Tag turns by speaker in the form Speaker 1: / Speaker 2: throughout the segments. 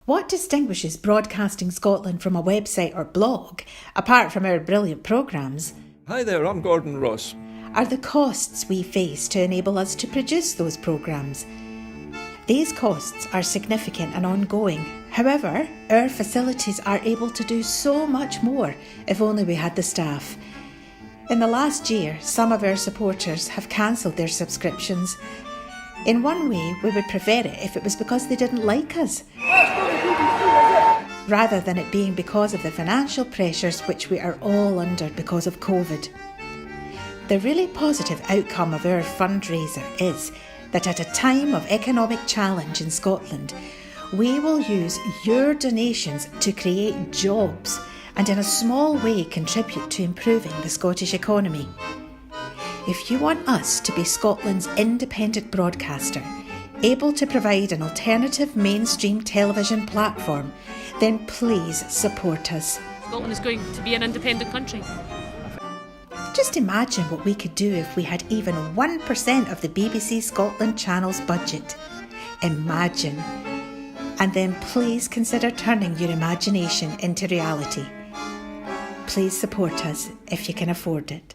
Speaker 1: What distinguishes Broadcasting Scotland from a website or blog, apart from our brilliant programmes?
Speaker 2: Hi there, I'm Gordon Ross.
Speaker 1: Are the costs we face to enable us to produce those programmes. These costs are significant and ongoing. However, our facilities are able to do so much more if only we had the staff. In the last year, some of our supporters have cancelled their subscriptions. In one way, we would prefer it if it was because they didn't like us, rather than it being because of the financial pressures which we are all under because of COVID. The really positive outcome of our fundraiser is that at a time of economic challenge in Scotland, we will use your donations to create jobs and in a small way contribute to improving the Scottish economy. If you want us to be Scotland's independent broadcaster, able to provide an alternative mainstream television platform, then please support us.
Speaker 3: Scotland is going to be an independent country.
Speaker 1: Just imagine what we could do if we had even 1% of the BBC Scotland channel's budget. Imagine. And then please consider turning your imagination into reality. Please support us if you can afford it.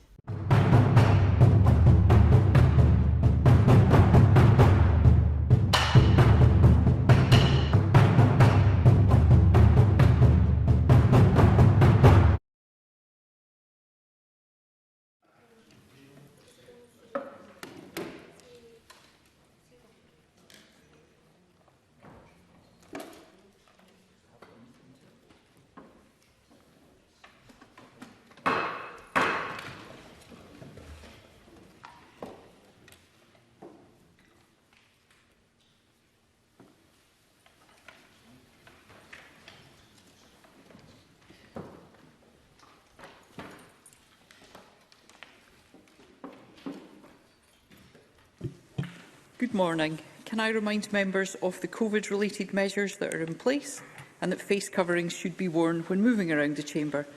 Speaker 4: Good morning. Can I remind members of the COVID-related measures that are in place and that face coverings should be worn when moving around the Chamber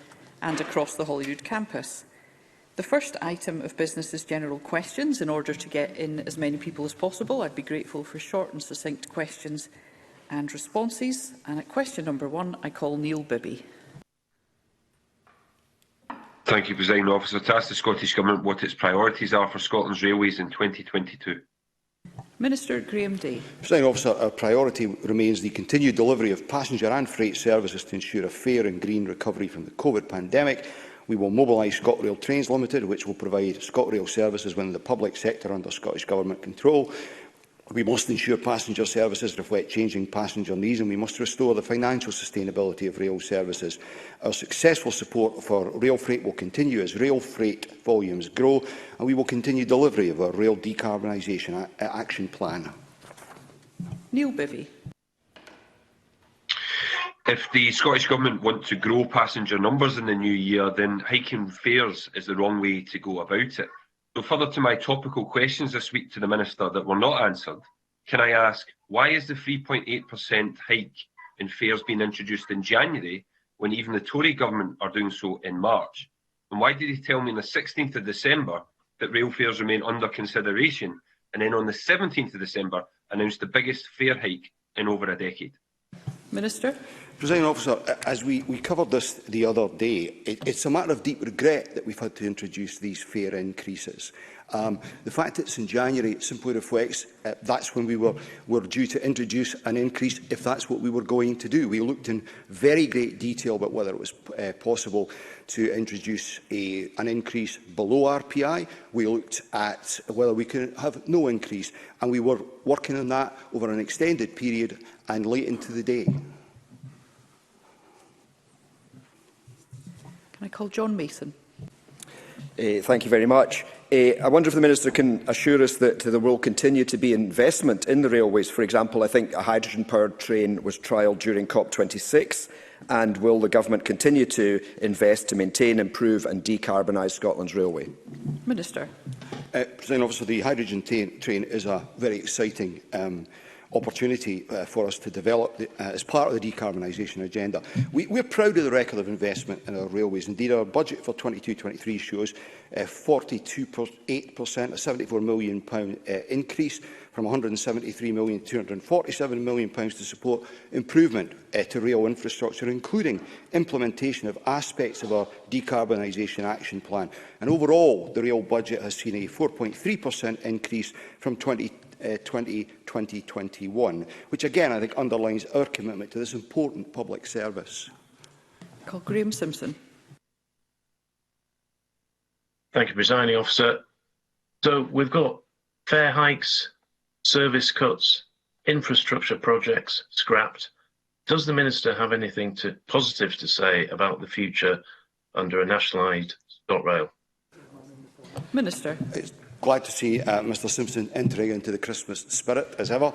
Speaker 4: and across the Holyrood campus? The first item of business is general questions. In order to get in as many people as possible, I'd be grateful for short and succinct questions and responses. And at question number 1, I call Neil Bibby.
Speaker 5: Thank you, Presiding Officer. To ask the Scottish Government what its priorities are for Scotland's railways in 2022.
Speaker 4: Minister Grahame Day.
Speaker 6: Presiding Officer, our priority remains the continued delivery of passenger and freight services to ensure a fair and green recovery from the COVID pandemic. We will mobilise ScotRail Trains Limited, which will provide ScotRail services within the public sector under Scottish Government control. We must ensure passenger services reflect changing passenger needs, and we must restore the financial sustainability of rail services. Our successful support for rail freight will continue as rail freight volumes grow, and we will continue delivery of our rail decarbonisation action plan.
Speaker 4: Neil Bibby.
Speaker 5: If the Scottish Government want to grow passenger numbers in the new year, then hiking fares is the wrong way to go about it. So further to my topical questions this week to the Minister that were not answered, can I ask, why is the 3.8% hike in fares being introduced in January when even the Tory government are doing so in March? And why did he tell me on the 16th of December that rail fares remain under consideration, and then on the 17th of December announced the biggest fare hike in over a decade?
Speaker 4: Minister.
Speaker 6: Presiding Officer, as we covered this the other day, it's a matter of deep regret that we've had to introduce these fare increases. The fact that it's in January simply reflects that's when we were due to introduce an increase, if that's what we were going to do. We looked in very great detail about whether it was possible to introduce an increase below RPI. We looked at whether we could have no increase, and we were working on that over an extended period and late into the day.
Speaker 4: Can I call John Mason?
Speaker 7: Thank you very much. I wonder if the Minister can assure us that there will continue to be investment in the railways. For example, I think a hydrogen-powered train was trialled during COP26. And will the Government continue to invest to maintain, improve and decarbonise Scotland's railway?
Speaker 4: Minister.
Speaker 6: Presiding Officer, the hydrogen train is a very exciting opportunity for us to develop as part of the decarbonisation agenda. We're proud of the record of investment in our railways. Indeed, our budget for 22-23 shows 42.8%, a £74 million increase from £173 million to £247 million to support improvement to rail infrastructure, including implementation of aspects of our decarbonisation action plan. And overall, the rail budget has seen a 4.3% increase from 2020-2021, which again I think underlines our commitment to this important public service.
Speaker 4: Call Grahame Simpson.
Speaker 8: Thank you, Presiding Officer. So we've got fare hikes, service cuts, infrastructure projects scrapped. Does the Minister have anything positive to say about the future under a nationalised ScotRail?
Speaker 4: Minister.
Speaker 6: Glad to see Mr Simpson entering into the Christmas spirit, as ever.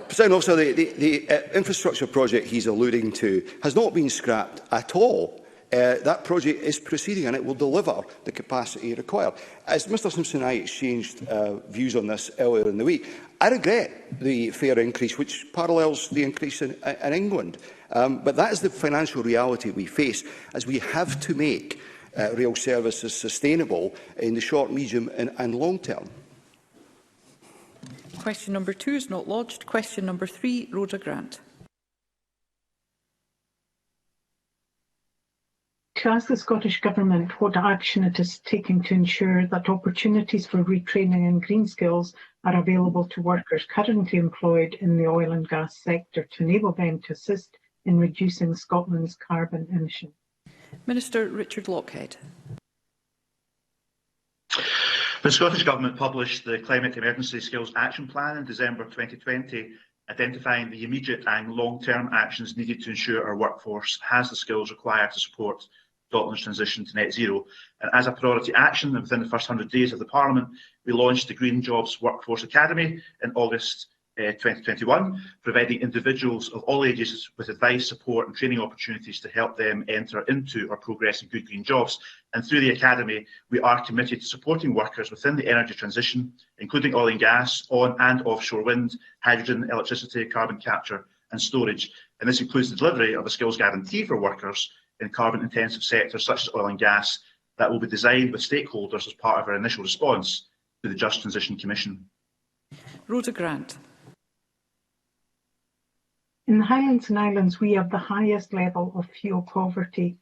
Speaker 6: Presiding Officer, the infrastructure project he's alluding to has not been scrapped at all. That project is proceeding and it will deliver the capacity required. As Mr Simpson and I exchanged views on this earlier in the week, I regret the fare increase, which parallels the increase in England. But that is the financial reality we face, as we have to make rail services sustainable in the short, medium and long term.
Speaker 4: Question number 2 is not lodged. Question number 3, Rhoda Grant.
Speaker 9: To ask the Scottish Government what action it is taking to ensure that opportunities for retraining in green skills are available to workers currently employed in the oil and gas sector to enable them to assist in reducing Scotland's carbon emissions.
Speaker 4: Minister Richard Lockhart.
Speaker 10: The Scottish Government published the Climate Emergency Skills Action Plan in December 2020, identifying the immediate and long-term actions needed to ensure our workforce has the skills required to support Scotland's transition to net zero. And as a priority action, within the first 100 days of the Parliament, we launched the Green Jobs Workforce Academy in August 2021, providing individuals of all ages with advice, support and training opportunities to help them enter into or progress in good green jobs. And through the Academy, we are committed to supporting workers within the energy transition, including oil and gas, on and offshore wind, hydrogen, electricity, carbon capture and storage. And this includes the delivery of a skills guarantee for workers in carbon-intensive sectors such as oil and gas that will be designed with stakeholders as part of our initial response to the Just Transition Commission.
Speaker 4: Rhoda Grant.
Speaker 9: In the Highlands and Islands, we have the highest level of fuel poverty.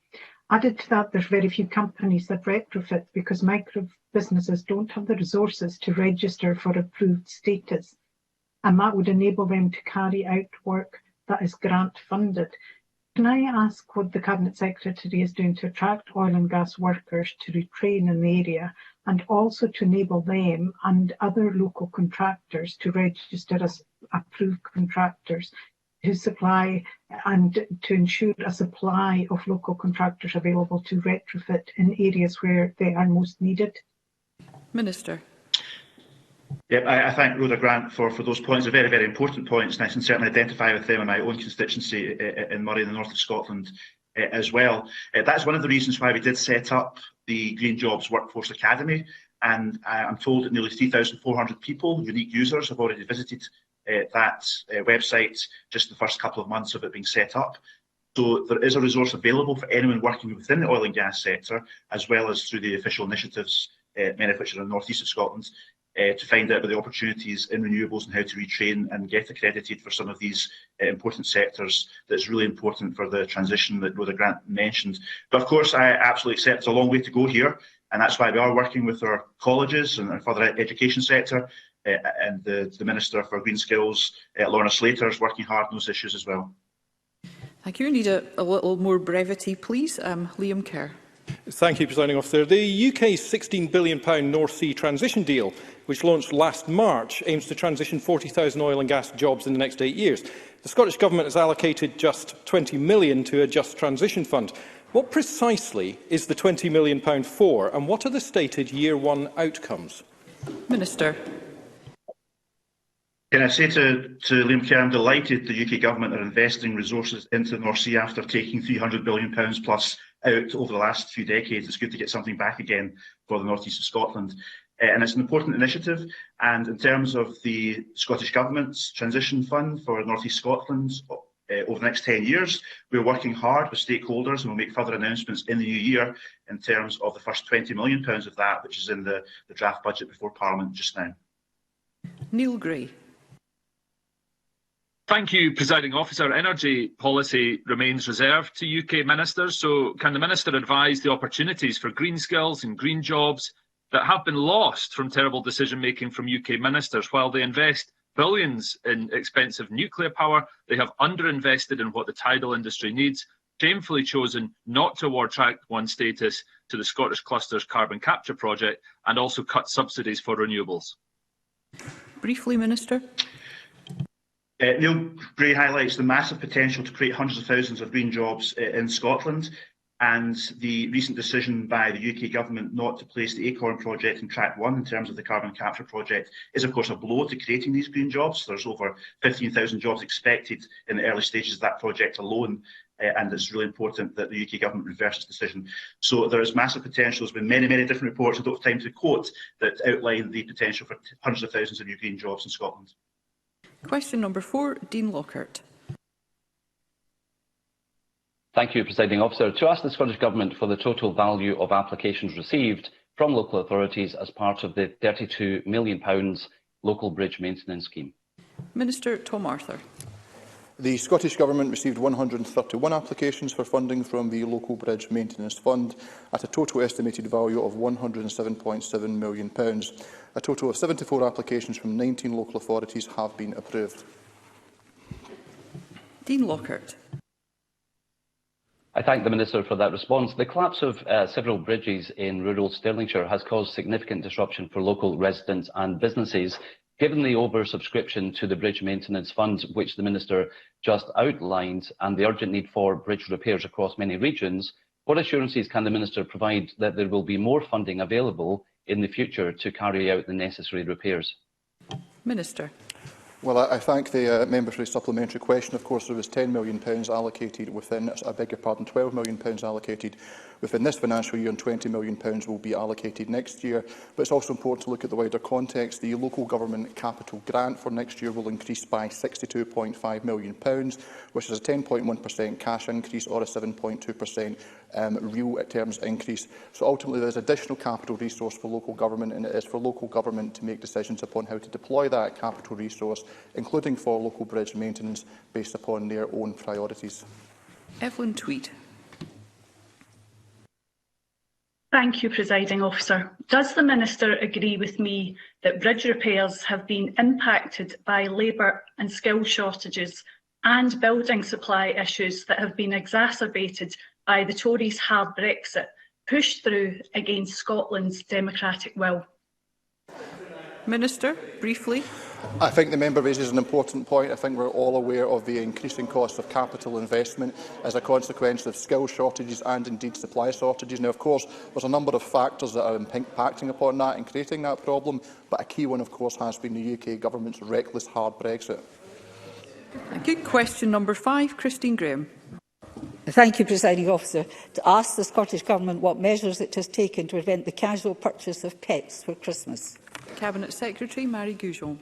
Speaker 9: Added to that, there's very few companies that retrofit because micro businesses don't have the resources to register for approved status, and that would enable them to carry out work that is grant funded. Can I ask what the Cabinet Secretary is doing to attract oil and gas workers to retrain in the area, and also to enable them and other local contractors to register as approved contractors to supply and to ensure a supply of local contractors available to retrofit in areas where they are most needed?
Speaker 4: Minister.
Speaker 10: Yep, I thank Rhoda Grant for those points. They're very, very important points, and I can certainly identify with them in my own constituency in Marra, in the north of Scotland as well. That's one of the reasons why we did set up the Green Jobs Workforce Academy, and I'm told that nearly 3,400 people, unique users, have already visited that website just the first couple of months of it being set up. So there is a resource available for anyone working within the oil and gas sector, as well as through the official initiatives, many of which are in the north east of Scotland, to find out about the opportunities in renewables and how to retrain and get accredited for some of these important sectors that's really important for the transition that Rhoda Grant mentioned. But of course, I absolutely accept it's a long way to go here, and that's why we are working with our colleges and our further education sector, and the Minister for Green Skills, Lorna Slater, is working hard on those issues as well.
Speaker 4: Thank you. I need a little more brevity, please. Liam Kerr.
Speaker 11: Thank you, Presiding Officer. The UK's £16 billion North Sea transition deal, which launched last March, aims to transition 40,000 oil and gas jobs in the next 8 years. The Scottish Government has allocated just £20 million to a Just Transition Fund. What precisely is the £20 million for, and what are the stated year one outcomes?
Speaker 4: Minister.
Speaker 10: Can I say to Liam Kerr, I'm delighted the UK Government are investing resources into the North Sea after taking £300 billion plus out over the last few decades. It's good to get something back again for the north east of Scotland. And it's an important initiative. And in terms of the Scottish Government's transition fund for North East Scotland over the next 10 years, we're working hard with stakeholders, and we'll make further announcements in the new year in terms of the first £20 million of that, which is in the draft budget before Parliament just now.
Speaker 4: Neil Gray.
Speaker 2: Thank you, Presiding Officer. Energy policy remains reserved to UK ministers, so can the Minister advise the opportunities for green skills and green jobs that have been lost from terrible decision-making from UK ministers? While they invest billions in expensive nuclear power, they have underinvested in what the tidal industry needs, shamefully chosen not to award Track 1 status to the Scottish Cluster's carbon capture project, and also cut subsidies for renewables.
Speaker 4: Briefly, Minister.
Speaker 10: Neil Gray highlights the massive potential to create hundreds of thousands of green jobs in Scotland, and the recent decision by the UK Government not to place the Acorn project in Track 1 in terms of the carbon capture project is, of course, a blow to creating these green jobs. There's over 15,000 jobs expected in the early stages of that project alone, and it's really important that the UK Government reverse its decision. So there is massive potential. There's been many, many different reports, I don't have time to quote, that outline the potential for hundreds of thousands of new green jobs in Scotland.
Speaker 4: Question number 4, Dean Lockhart.
Speaker 12: Thank you, Presiding Officer. To ask the Scottish Government for the total value of applications received from local authorities as part of the £32 million local bridge maintenance scheme.
Speaker 4: Minister Tom Arthur.
Speaker 11: The Scottish Government received 131 applications for funding from the Local Bridge Maintenance Fund at a total estimated value of £107.7 million. A total of 74 applications from 19 local authorities have been approved.
Speaker 4: Dean Lockhart.
Speaker 12: I thank the Minister for that response. The collapse of several bridges in rural Stirlingshire has caused significant disruption for local residents and businesses. Given the oversubscription to the Bridge Maintenance Fund, which the Minister just outlined, and the urgent need for bridge repairs across many regions, what assurances can the Minister provide that there will be more funding available in the future to carry out the necessary repairs?
Speaker 4: Minister.
Speaker 11: Well, I thank the member for his supplementary question. Of course, there was £10 million allocated within, I beg your pardon, £12 million allocated within this financial year, and £20 million will be allocated next year. But it's also important to look at the wider context. The local government capital grant for next year will increase by £62.5 million, which is a 10.1% cash increase or a 7.2% real terms increase. So ultimately there is additional capital resource for local government, and it is for local government to make decisions upon how to deploy that capital resource, including for local bridge maintenance, based upon their own priorities.
Speaker 4: Evelyn Tweed.
Speaker 13: Thank you, Presiding Officer. Does the Minister agree with me that bridge repairs have been impacted by labour and skill shortages and building supply issues that have been exacerbated by the Tories' hard Brexit, pushed through against Scotland's democratic will?
Speaker 4: Minister, briefly.
Speaker 11: I think the member raises an important point. I think we're all aware of the increasing cost of capital investment as a consequence of skill shortages and indeed supply shortages. Now, of course, there's a number of factors that are impacting upon that and creating that problem, but a key one, of course, has been the UK Government's reckless hard Brexit.
Speaker 4: Thank you. Question number 5, Christine Grahame.
Speaker 14: Thank you, Presiding Officer. To ask the Scottish Government what measures it has taken to prevent the casual purchase of pets for Christmas.
Speaker 4: Cabinet Secretary Marie Goujon.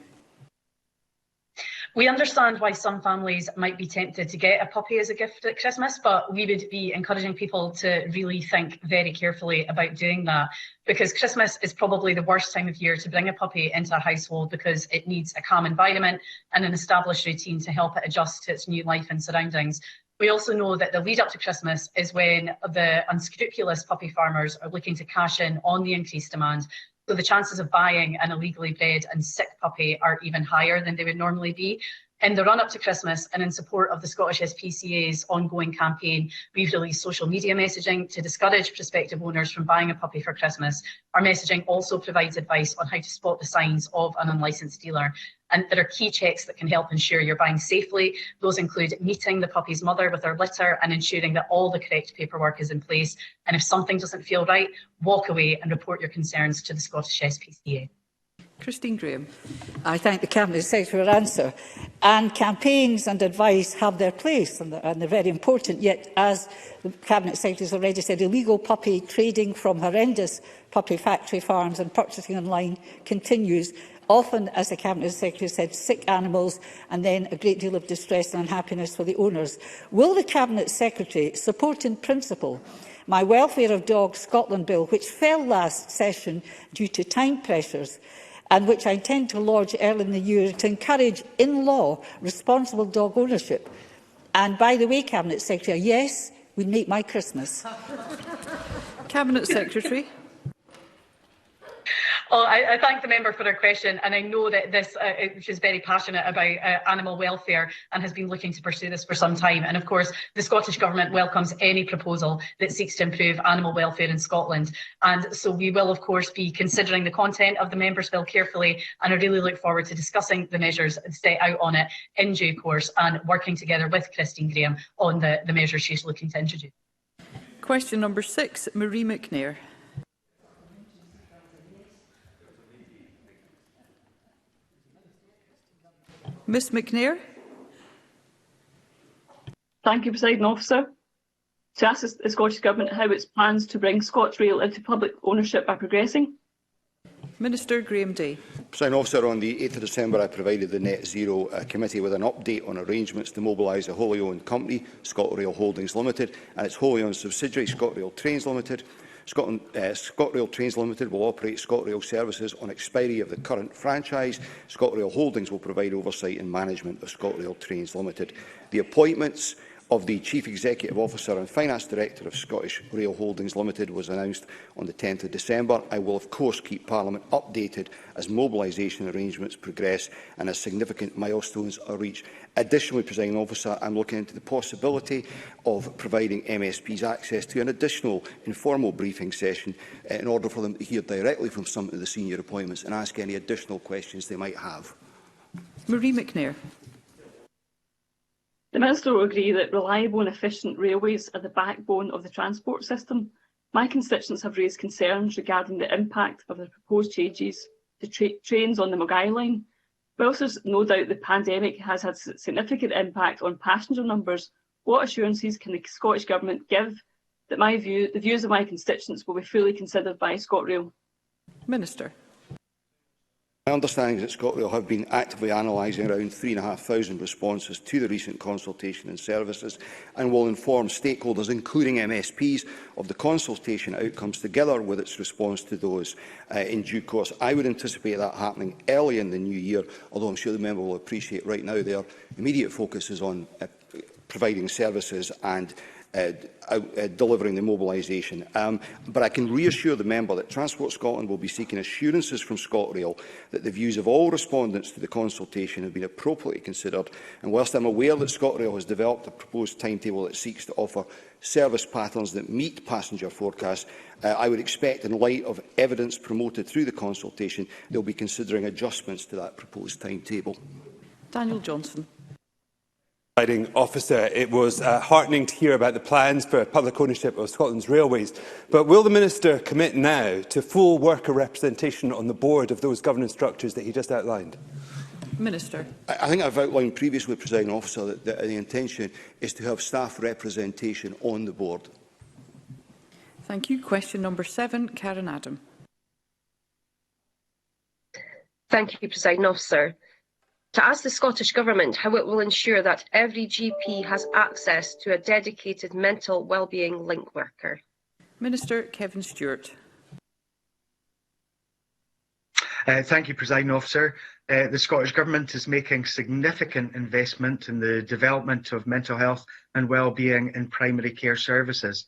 Speaker 15: We understand why some families might be tempted to get a puppy as a gift at Christmas, but we would be encouraging people to really think very carefully about doing that, because Christmas is probably the worst time of year to bring a puppy into a household, because it needs a calm environment and an established routine to help it adjust to its new life and surroundings. We also know that the lead up to Christmas is when the unscrupulous puppy farmers are looking to cash in on the increased demand. So the chances of buying an illegally bred and sick puppy are even higher than they would normally be. In the run-up to Christmas and in support of the Scottish SPCA's ongoing campaign, we've released social media messaging to discourage prospective owners from buying a puppy for Christmas. Our messaging also provides advice on how to spot the signs of an unlicensed dealer. And there are key checks that can help ensure you're buying safely. Those include meeting the puppy's mother with her litter and ensuring that all the correct paperwork is in place. And if something doesn't feel right, walk away and report your concerns to the Scottish SPCA.
Speaker 4: Christine Grahame.
Speaker 14: I thank the Cabinet Secretary for her answer. And campaigns and advice have their place, and they're very important. Yet, as the Cabinet Secretary has already said, illegal puppy trading from horrendous puppy factory farms and purchasing online continues. Often, as the Cabinet Secretary said, sick animals and then a great deal of distress and unhappiness for the owners. Will the Cabinet Secretary support in principle my Welfare of Dogs Scotland Bill, which fell last session due to time pressures, and which I intend to lodge early in the year to encourage, in law, responsible dog ownership? And by the way, Cabinet Secretary, yes, we'd make my Christmas.
Speaker 4: Cabinet Secretary.
Speaker 15: Well, I thank the member for her question, and I know that she's very passionate about animal welfare and has been looking to pursue this for some time. And of course, the Scottish Government welcomes any proposal that seeks to improve animal welfare in Scotland. And so we will, of course, be considering the content of the member's bill carefully, and I really look forward to discussing the measures set out on it in due course and working together with Christine Grahame on the measures she's looking to introduce.
Speaker 4: Question number 6, Marie McNair. Ms McNair.
Speaker 16: Thank you, Presiding Officer. To ask the Scottish Government how its plans to bring ScotRail into public ownership are progressing.
Speaker 4: Minister Grahame Day.
Speaker 6: Presiding Officer, on the 8th of December, I provided the Net Zero Committee with an update on arrangements to mobilise a wholly owned company, ScotRail Holdings Limited, and its wholly owned subsidiary, ScotRail Trains Limited. ScotRail Trains Limited will operate ScotRail services on expiry of the current franchise. ScotRail Holdings will provide oversight and management of ScotRail Trains Limited. The appointments of the Chief Executive Officer and Finance Director of Scottish Rail Holdings Limited was announced on the 10th of December. I will, of course, keep Parliament updated as mobilisation arrangements progress and as significant milestones are reached. Additionally, Presiding Officer, I am looking into the possibility of providing MSPs access to an additional informal briefing session in order for them to hear directly from some of the senior appointments and ask any additional questions they might have.
Speaker 4: Marie McNair.
Speaker 16: The Minister will agree that reliable and efficient railways are the backbone of the transport system. My constituents have raised concerns regarding the impact of the proposed changes to trains on the Milngavie line. Whilst there is no doubt the pandemic has had a significant impact on passenger numbers, what assurances can the Scottish Government give that the views of my constituents will be fully considered by ScotRail?
Speaker 4: Minister.
Speaker 6: My understanding is that ScotRail have been actively analysing around 3,500 responses to the recent consultation and services and will inform stakeholders, including MSPs, of the consultation outcomes together with its response to those in due course. I would anticipate that happening early in the new year, although I'm sure the member will appreciate right now their immediate focus is on providing services and delivering the mobilisation. But I can reassure the member that Transport Scotland will be seeking assurances from ScotRail that the views of all respondents to the consultation have been appropriately considered. And whilst I am aware that ScotRail has developed a proposed timetable that seeks to offer service patterns that meet passenger forecasts, I would expect, in light of evidence promoted through the consultation, they will be considering adjustments to that proposed timetable.
Speaker 4: Daniel Johnson.
Speaker 17: Presiding Officer, it was heartening to hear about the plans for public ownership of Scotland's railways. But will the Minister commit now to full worker representation on the board of those governance structures that he just outlined?
Speaker 4: Minister.
Speaker 6: I think I've outlined previously, Presiding Officer, that the intention is to have staff representation on the board.
Speaker 4: Thank you. Question number 7, Karen Adam.
Speaker 18: Thank you, Presiding Officer. To ask the Scottish Government how it will ensure that every GP has access to a dedicated mental wellbeing link worker.
Speaker 4: Minister Kevin Stewart.
Speaker 10: Thank you, Presiding Officer. The Scottish Government is making significant investment in the development of mental health and wellbeing in primary care services.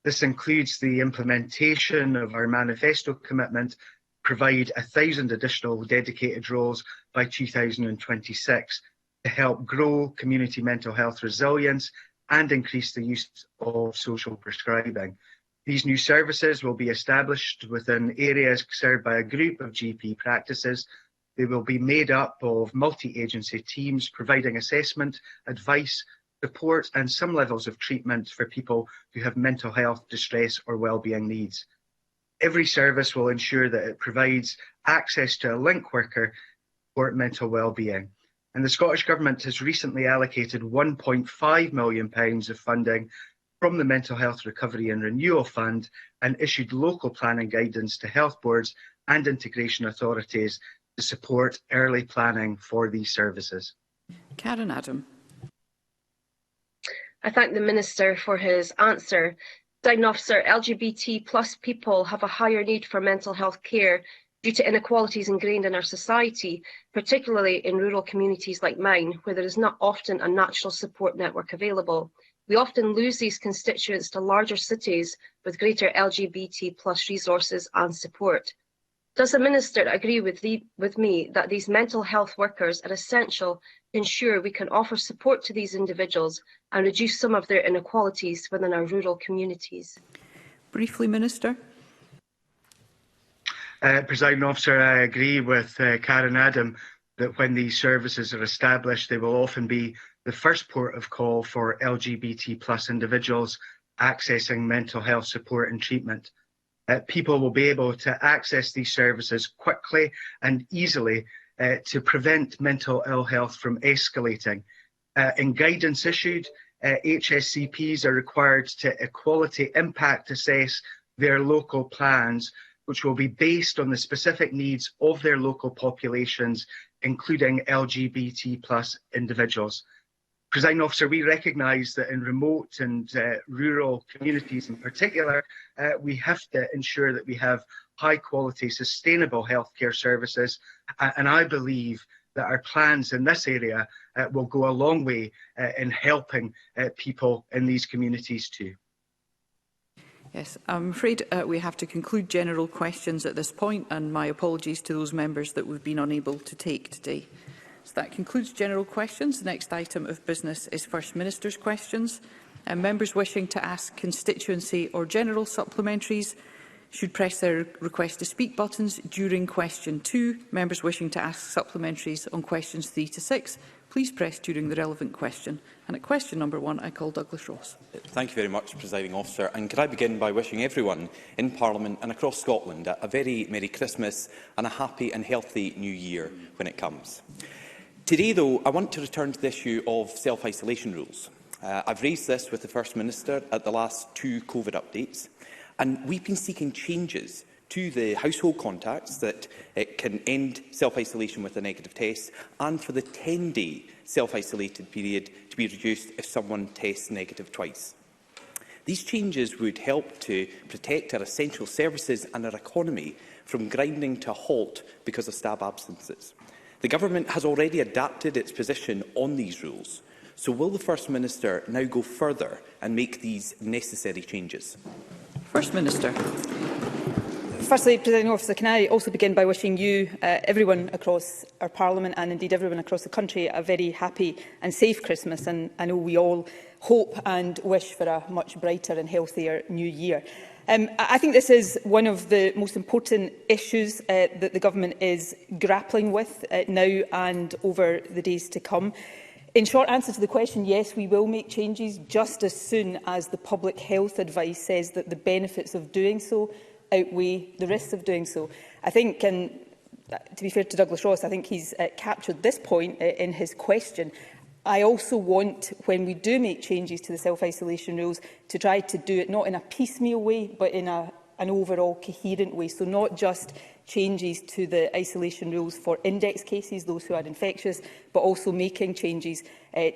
Speaker 10: This includes the implementation of our manifesto commitment provide 1,000 additional dedicated roles by 2026 to help grow community mental health resilience and increase the use of social prescribing. These new services will be established within areas served by a group of GP practices. They will be made up of multi-agency teams providing assessment, advice, support and some levels of treatment for people who have mental health, distress or wellbeing needs.
Speaker 19: Every service will ensure that it provides access to a link worker for mental wellbeing. And the Scottish Government has recently allocated £1.5 million of funding from the Mental Health Recovery and Renewal Fund and issued local planning guidance to health boards and integration authorities to support early planning for these services.
Speaker 4: Karen Adam.
Speaker 18: I thank the Minister for his answer. Presiding Officer, LGBT+ people have a higher need for mental health care due to inequalities ingrained in our society, particularly in rural communities like mine, where there is not often a natural support network available. We often lose these constituents to larger cities with greater LGBT+ resources and support. Does the Minister agree with me that these mental health workers are essential to ensure we can offer support to these individuals and reduce some of their inequalities within our rural communities?
Speaker 4: Briefly, Minister.
Speaker 19: Presiding Officer, I agree with Karen Adam that when these services are established, they will often be the first port of call for LGBT+ individuals accessing mental health support and treatment. People will be able to access these services quickly and easily to prevent mental ill health from escalating. In guidance issued, HSCPs are required to equality impact assess their local plans, which will be based on the specific needs of their local populations, including LGBT+ individuals. Presiding Officer, we recognise that in remote and rural communities in particular, we have to ensure that we have high quality, sustainable healthcare services. And I believe that our plans in this area will go a long way in helping people in these communities too.
Speaker 4: Yes, I'm afraid we have to conclude general questions at this point, and my apologies to those members that we've been unable to take today. So that concludes general questions. The next item of business is First Minister's questions. Members wishing to ask constituency or general supplementaries should press their request to speak buttons during question 2. Members wishing to ask supplementaries on questions 3 to 6, please press during the relevant question. And at question number 1, I call Douglas Ross.
Speaker 20: Thank you very much, Presiding Officer. And could I begin by wishing everyone in Parliament and across Scotland a very Merry Christmas and a happy and healthy New Year when it comes. Today, though, I want to return to the issue of self-isolation rules. I've raised this with the First Minister at the last 2 COVID updates, and we've been seeking changes to the household contacts that it can end self-isolation with a negative test, and for the 10-day self-isolated period to be reduced if someone tests negative twice. These changes would help to protect our essential services and our economy from grinding to a halt because of staff absences. The Government has already adapted its position on these rules, so will the First Minister now go further and make these necessary changes?
Speaker 4: First Minister.
Speaker 21: Firstly, Presiding Officer, can I also begin by wishing you, everyone across our Parliament and indeed everyone across the country a very happy and safe Christmas, and I know we all hope and wish for a much brighter and healthier New Year. I think this is one of the most important issues that the Government is grappling with now and over the days to come. In short answer to the question, yes, we will make changes just as soon as the public health advice says that the benefits of doing so outweigh the risks of doing so. I think, and to be fair to Douglas Ross, I think he's captured this point in his question. I also want, when we do make changes to the self-isolation rules, to try to do it not in a piecemeal way, but in an overall coherent way. So not just changes to the isolation rules for index cases, those who are infectious, but also making changes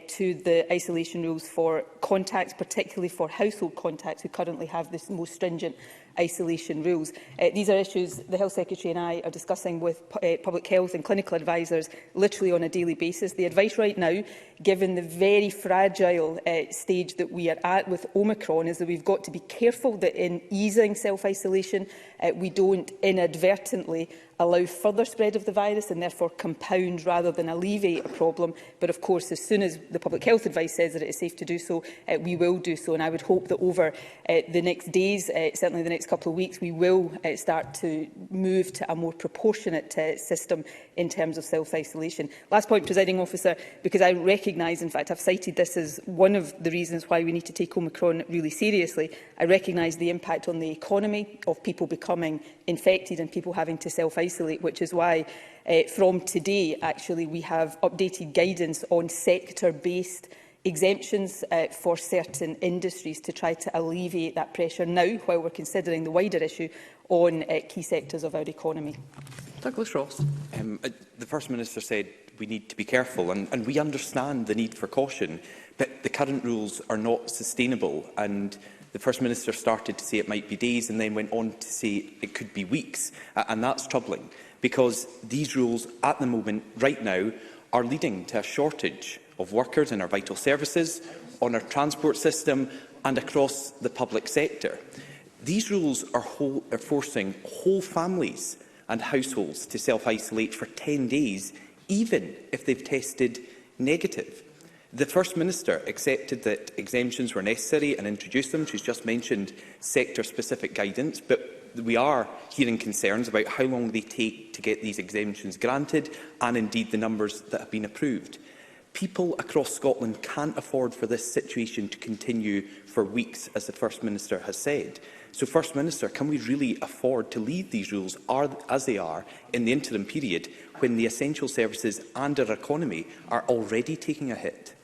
Speaker 21: to the isolation rules for contacts, particularly for household contacts who currently have the most stringent isolation rules. These are issues the Health Secretary and I are discussing with public health and clinical advisors literally on a daily basis. The advice right now, given the very fragile stage that we are at with Omicron, is that we've got to be careful that in easing self-isolation we don't inadvertently allow further spread of the virus and therefore compound rather than alleviate a problem. But of course, as soon as the public health advice says that it is safe to do so, we will do so. And I would hope that over the next days, certainly the next couple of weeks, we will start to move to a more proportionate system in terms of self-isolation. Last point, Presiding Officer, because I recognise, in fact, I've cited this as one of the reasons why we need to take Omicron really seriously. I recognise the impact on the economy of people becoming infected and people having to self-isolate, which is why from today, actually, we have updated guidance on sector-based exemptions for certain industries to try to alleviate that pressure now, while we're considering the wider issue on key sectors of our economy.
Speaker 4: Douglas Ross.
Speaker 20: The First Minister said we need to be careful, and we understand the need for caution, but the current rules are not sustainable. And the First Minister started to say it might be days and then went on to say it could be weeks. And that's troubling, because these rules at the moment, right now, are leading to a shortage of workers in our vital services, on our transport system and across the public sector. These rules are forcing whole families and households to self-isolate for 10 days, even if they've tested negative. The First Minister accepted that exemptions were necessary and introduced them. She's just mentioned sector-specific guidance, but we are hearing concerns about how long they take to get these exemptions granted and indeed the numbers that have been approved. People across Scotland can't afford for this situation to continue for weeks, as the First Minister has said. So, First Minister, can we really afford to leave these rules as they are in the interim period when the essential services and our economy are already taking a hit?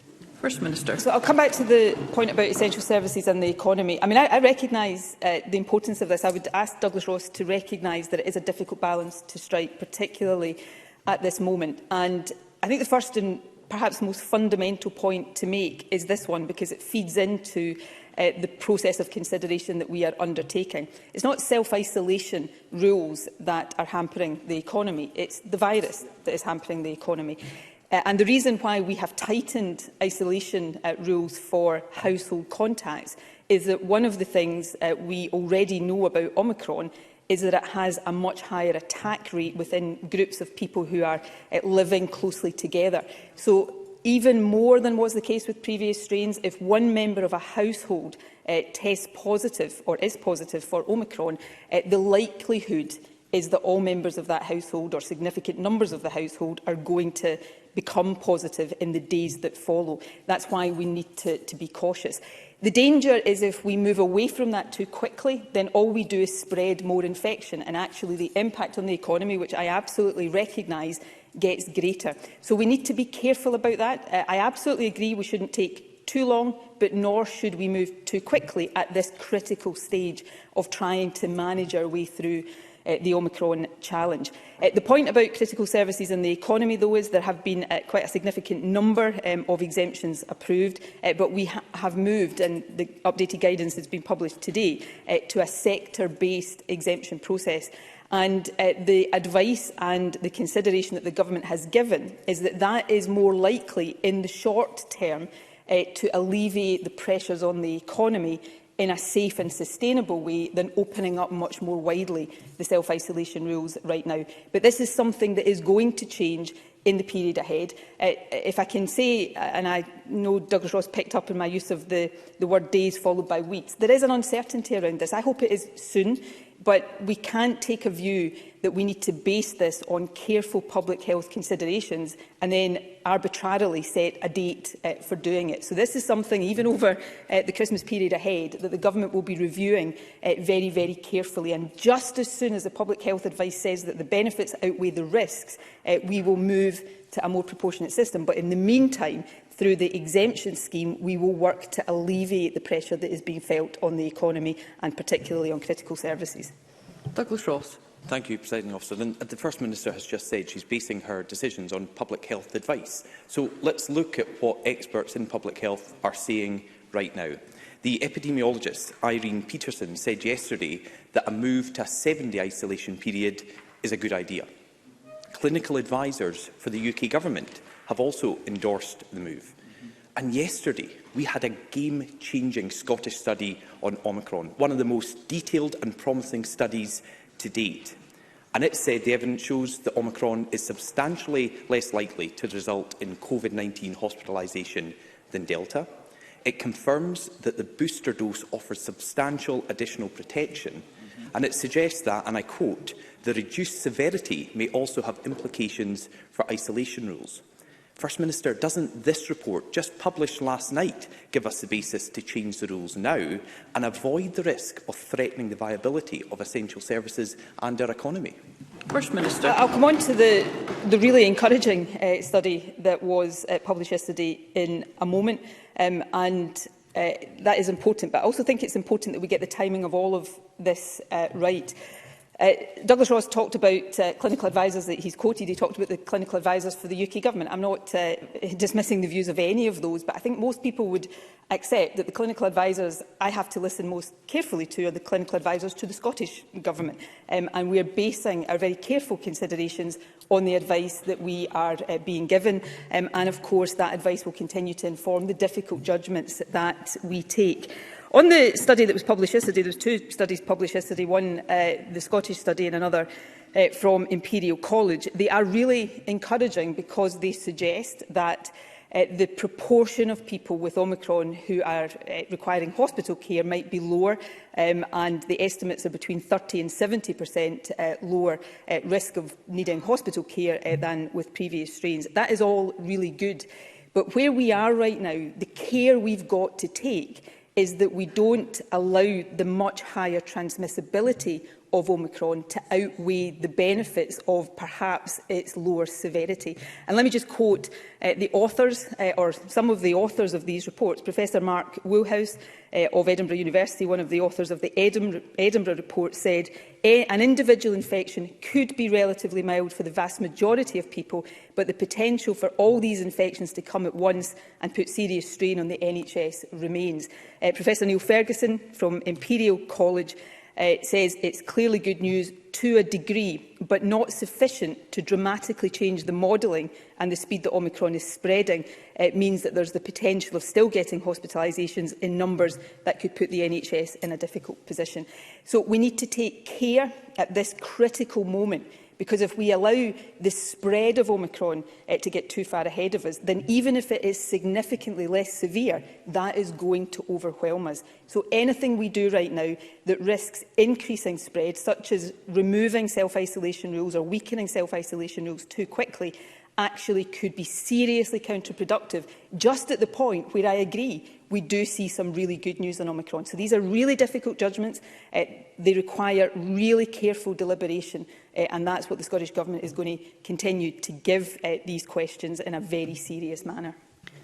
Speaker 4: First Minister.
Speaker 21: So I'll come back to the point about essential services and the economy. I mean, I recognise the importance of this. I would ask Douglas Ross to recognise that it is a difficult balance to strike, particularly at this moment. And I think the first and perhaps most fundamental point to make is this one, because it feeds into the process of consideration that we are undertaking. It's not self-isolation rules that are hampering the economy, it's the virus that is hampering the economy. And the reason why we have tightened isolation rules for household contacts is that one of the things we already know about Omicron is that it has a much higher attack rate within groups of people who are living closely together. So even more than was the case with previous strains, if one member of a household tests positive or is positive for Omicron, the likelihood is that all members of that household or significant numbers of the household are going to become positive in the days that follow. That's why we need to be cautious. The danger is if we move away from that too quickly, then all we do is spread more infection, and actually the impact on the economy, which I absolutely recognise, gets greater. So we need to be careful about that. I absolutely agree we shouldn't take too long, but nor should we move too quickly at this critical stage of trying to manage our way through the Omicron challenge. The point about critical services and the economy, though, is there have been quite a significant number of exemptions approved, but we have moved, and the updated guidance has been published today, to a sector-based exemption process. And the advice and the consideration that the Government has given is that that is more likely in the short term to alleviate the pressures on the economy in a safe and sustainable way than opening up much more widely the self-isolation rules right now. But this is something that is going to change in the period ahead. If I can say, and I know Douglas Ross picked up on my use of the word days followed by weeks, there is an uncertainty around this. I hope it is soon, but we can't take a view that we need to base this on careful public health considerations and then arbitrarily set a date for doing it. So this is something, even over the Christmas period ahead, that the Government will be reviewing very, very carefully. And just as soon as the public health advice says that the benefits outweigh the risks, we will move to a more proportionate system. But in the meantime, through the exemption scheme, we will work to alleviate the pressure that is being felt on the economy and particularly on critical services.
Speaker 4: Douglas Ross.
Speaker 20: Thank you, Presiding Officer. And the First Minister has just said she's basing her decisions on public health advice. So let's look at what experts in public health are saying right now. The epidemiologist Irene Peterson said yesterday that a move to a 7-day isolation period is a good idea. Clinical advisers for the UK Government have also endorsed the move. And yesterday, we had a game-changing Scottish study on Omicron, one of the most detailed and promising studies to date. And it said the evidence shows that Omicron is substantially less likely to result in COVID-19 hospitalisation than Delta. It confirms that the booster dose offers substantial additional protection, and it suggests that, and I quote, the reduced severity may also have implications for isolation rules. First Minister, doesn't this report, just published last night, give us the basis to change the rules now and avoid the risk of threatening the viability of essential services and our economy?
Speaker 21: First Minister. I'll come on to the really encouraging study that was published yesterday in a moment, and that is important. But I also think it's important that we get the timing of all of this right. Douglas Ross talked about clinical advisers that he's quoted. He talked about the clinical advisers for the UK Government. I'm not dismissing the views of any of those, but I think most people would accept that the clinical advisers I have to listen most carefully to are the clinical advisers to the Scottish Government. And we are basing our very careful considerations on the advice that we are being given. And of course, that advice will continue to inform the difficult judgments that we take. On the study that was published yesterday, there were two studies published yesterday, one the Scottish study and another from Imperial College. They are really encouraging because they suggest that the proportion of people with Omicron who are requiring hospital care might be lower, and the estimates are between 30% and 70% lower risk of needing hospital care than with previous strains. That is all really good. But where we are right now, the care we've got to take is that we don't allow the much higher transmissibility of Omicron to outweigh the benefits of perhaps its lower severity. And let me just quote the authors, or some of the authors of these reports. Professor Mark Woolhouse of Edinburgh University, one of the authors of the Edinburgh report, said an individual infection could be relatively mild for the vast majority of people, but the potential for all these infections to come at once and put serious strain on the NHS remains. Professor Neil Ferguson from Imperial College says it's clearly good news to a degree, but not sufficient to dramatically change the modelling and the speed that Omicron is spreading. It means that there's the potential of still getting hospitalisations in numbers that could put the NHS in a difficult position. So we need to take care at this critical moment, because if we allow the spread of Omicron to get too far ahead of us, then even if it is significantly less severe, that is going to overwhelm us. So anything we do right now that risks increasing spread, such as removing self-isolation rules or weakening self-isolation rules too quickly, actually could be seriously counterproductive, just at the point where I agree we do see some really good news on Omicron. So these are really difficult judgments. They require really careful deliberation, and that's what the Scottish Government is going to continue to give these questions in a very serious manner.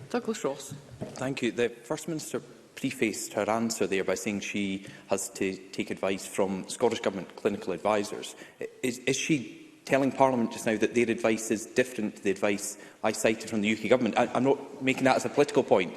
Speaker 21: Douglas Ross.
Speaker 20: Thank you. The First Minister prefaced her answer there by saying she has to take advice from Scottish Government clinical advisers. Is she telling Parliament just now that their advice is different to the advice I cited from the UK Government? I'm not making that as a political point.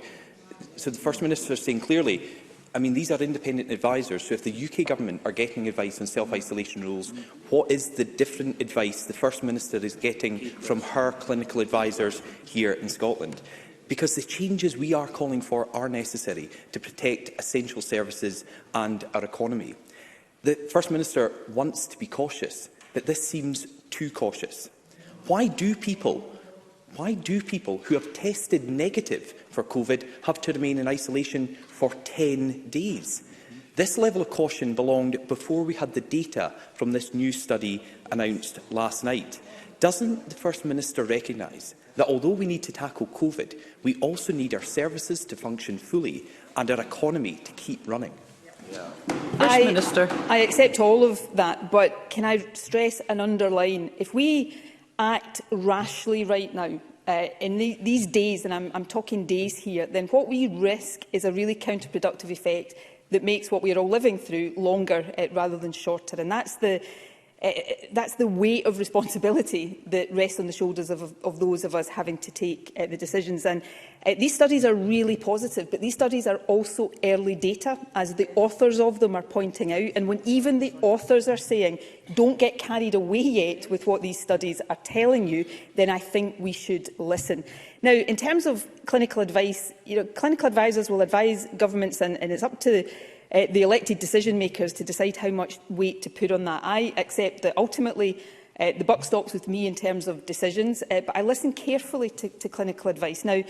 Speaker 20: So the First Minister is saying clearly, I mean, these are independent advisers, so if the UK Government are getting advice on self-isolation rules, what is the different advice the First Minister is getting from her clinical advisers here in Scotland? Because the changes we are calling for are necessary to protect essential services and our economy. The First Minister wants to be cautious, but this seems too cautious. Why do people who have tested negative for COVID have to remain in isolation for 10 days? This level of caution belonged before we had the data from this new study announced last night. Doesn't the First Minister recognise that although we need to tackle COVID, we also need our services to function fully and our economy to keep running?
Speaker 21: I accept all of that, but can I stress and underline, if we act rashly right now, in these days, and I'm talking days here, then what we risk is a really counterproductive effect that makes what we are all living through longer rather than shorter. And that's the weight of responsibility that rests on the shoulders of those of us having to take the decisions. And these studies are really positive, but these studies are also early data, as the authors of them are pointing out. And when even the authors are saying, don't get carried away yet with what these studies are telling you, then I think we should listen. Now, in terms of clinical advice, clinical advisers will advise governments, and it's up to the elected decision makers to decide how much weight to put on that. I accept that ultimately the buck stops with me in terms of decisions, but I listen carefully to clinical advice. Now,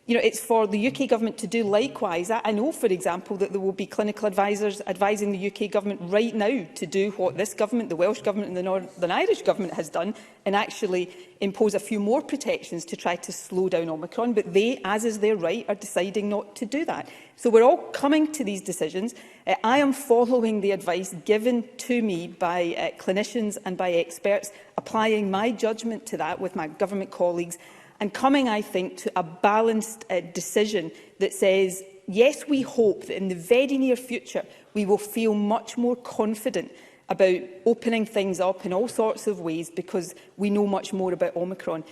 Speaker 21: it's for the UK Government to do likewise. I know, for example, that there will be clinical advisers advising the UK Government right now to do what this Government, the Welsh Government and the Northern Irish Government has done, and actually impose a few more protections to try to slow down Omicron. But they, as is their right, are deciding not to do that. So we're all coming to these decisions. I am following the advice given to me by clinicians and by experts, applying my judgment to that with my government colleagues, and coming, I think, to a balanced decision that says, yes, we hope that in the very near future we will feel much more confident about opening things up in all sorts of ways because we know much more about Omicron.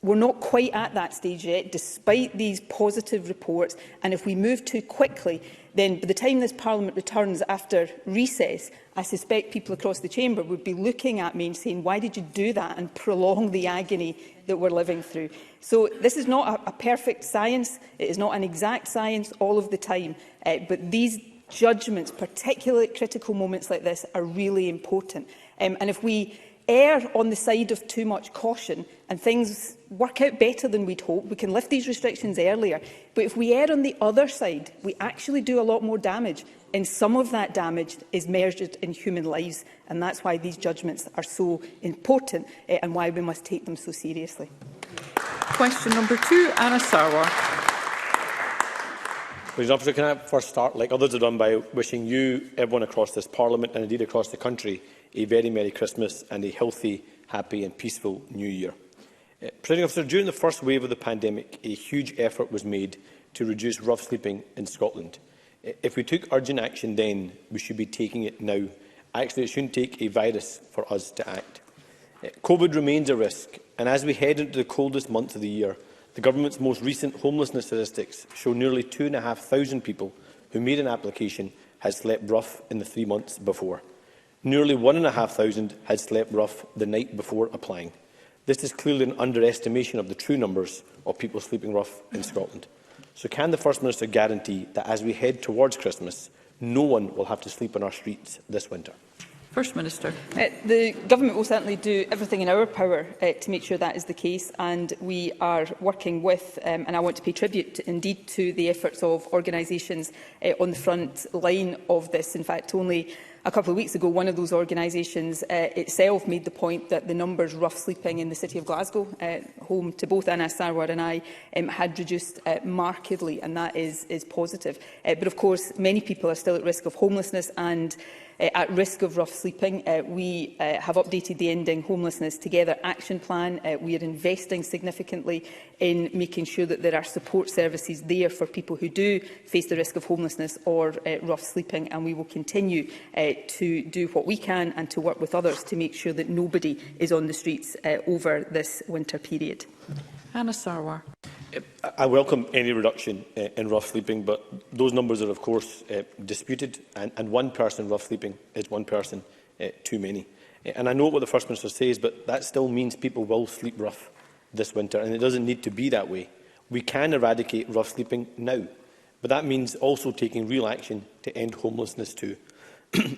Speaker 21: We're not quite at that stage yet, despite these positive reports, and if we move too quickly, then by the time this Parliament returns after recess, I suspect people across the chamber would be looking at me and saying, why did you do that and prolong the agony that we're living through? So this is not a perfect science, it is not an exact science all of the time, but these judgments, particularly at critical moments like this, are really important. And if we err on the side of too much caution and things work out better than we'd hope, we can lift these restrictions earlier. But if we err on the other side, we actually do a lot more damage. And some of that damage is measured in human lives. And that's why these judgments are so important and why we must take them so seriously.
Speaker 4: Question number 2, Anna Sarwar.
Speaker 11: Officer, can I first start, like others have done, by wishing you, everyone across this Parliament and indeed across the country, a very Merry Christmas and a healthy, happy and peaceful New Year. Presiding Officer, during the first wave of the pandemic, a huge effort was made to reduce rough sleeping in Scotland. If we took urgent action then, we should be taking it now. Actually, it shouldn't take a virus for us to act. COVID remains a risk, and as we head into the coldest months of the year, the Government's most recent homelessness statistics show nearly 2,500 people who made an application had slept rough in the 3 months before. Nearly 1,500 had slept rough the night before applying. This is clearly an underestimation of the true numbers of people sleeping rough in Scotland. So can the First Minister guarantee that as we head towards Christmas, no one will have to sleep on our streets this winter?
Speaker 4: First Minister.
Speaker 21: The Government will certainly do everything in our power to make sure that is the case, and we are working with, and I want to pay tribute indeed to the efforts of organisations on the front line of this. In fact, only a couple of weeks ago, one of those organisations itself made the point that the numbers rough sleeping in the city of Glasgow, home to both Anna Sarwar and I, had reduced markedly, and that is positive. But of course, many people are still at risk of homelessness and at risk of rough sleeping. We have updated the Ending Homelessness Together action plan. We are investing significantly in making sure that there are support services there for people who do face the risk of homelessness or rough sleeping, and we will continue to do what we can and to work with others to make sure that nobody is on the streets over this winter period.
Speaker 4: Anna Sarwar.
Speaker 11: I welcome any reduction in rough sleeping, but those numbers are, of course, disputed, and one person rough sleeping is one person too many. And I know what the First Minister says, but that still means people will sleep rough this winter, and it doesn't need to be that way. We can eradicate rough sleeping now, but that means also taking real action to end homelessness too.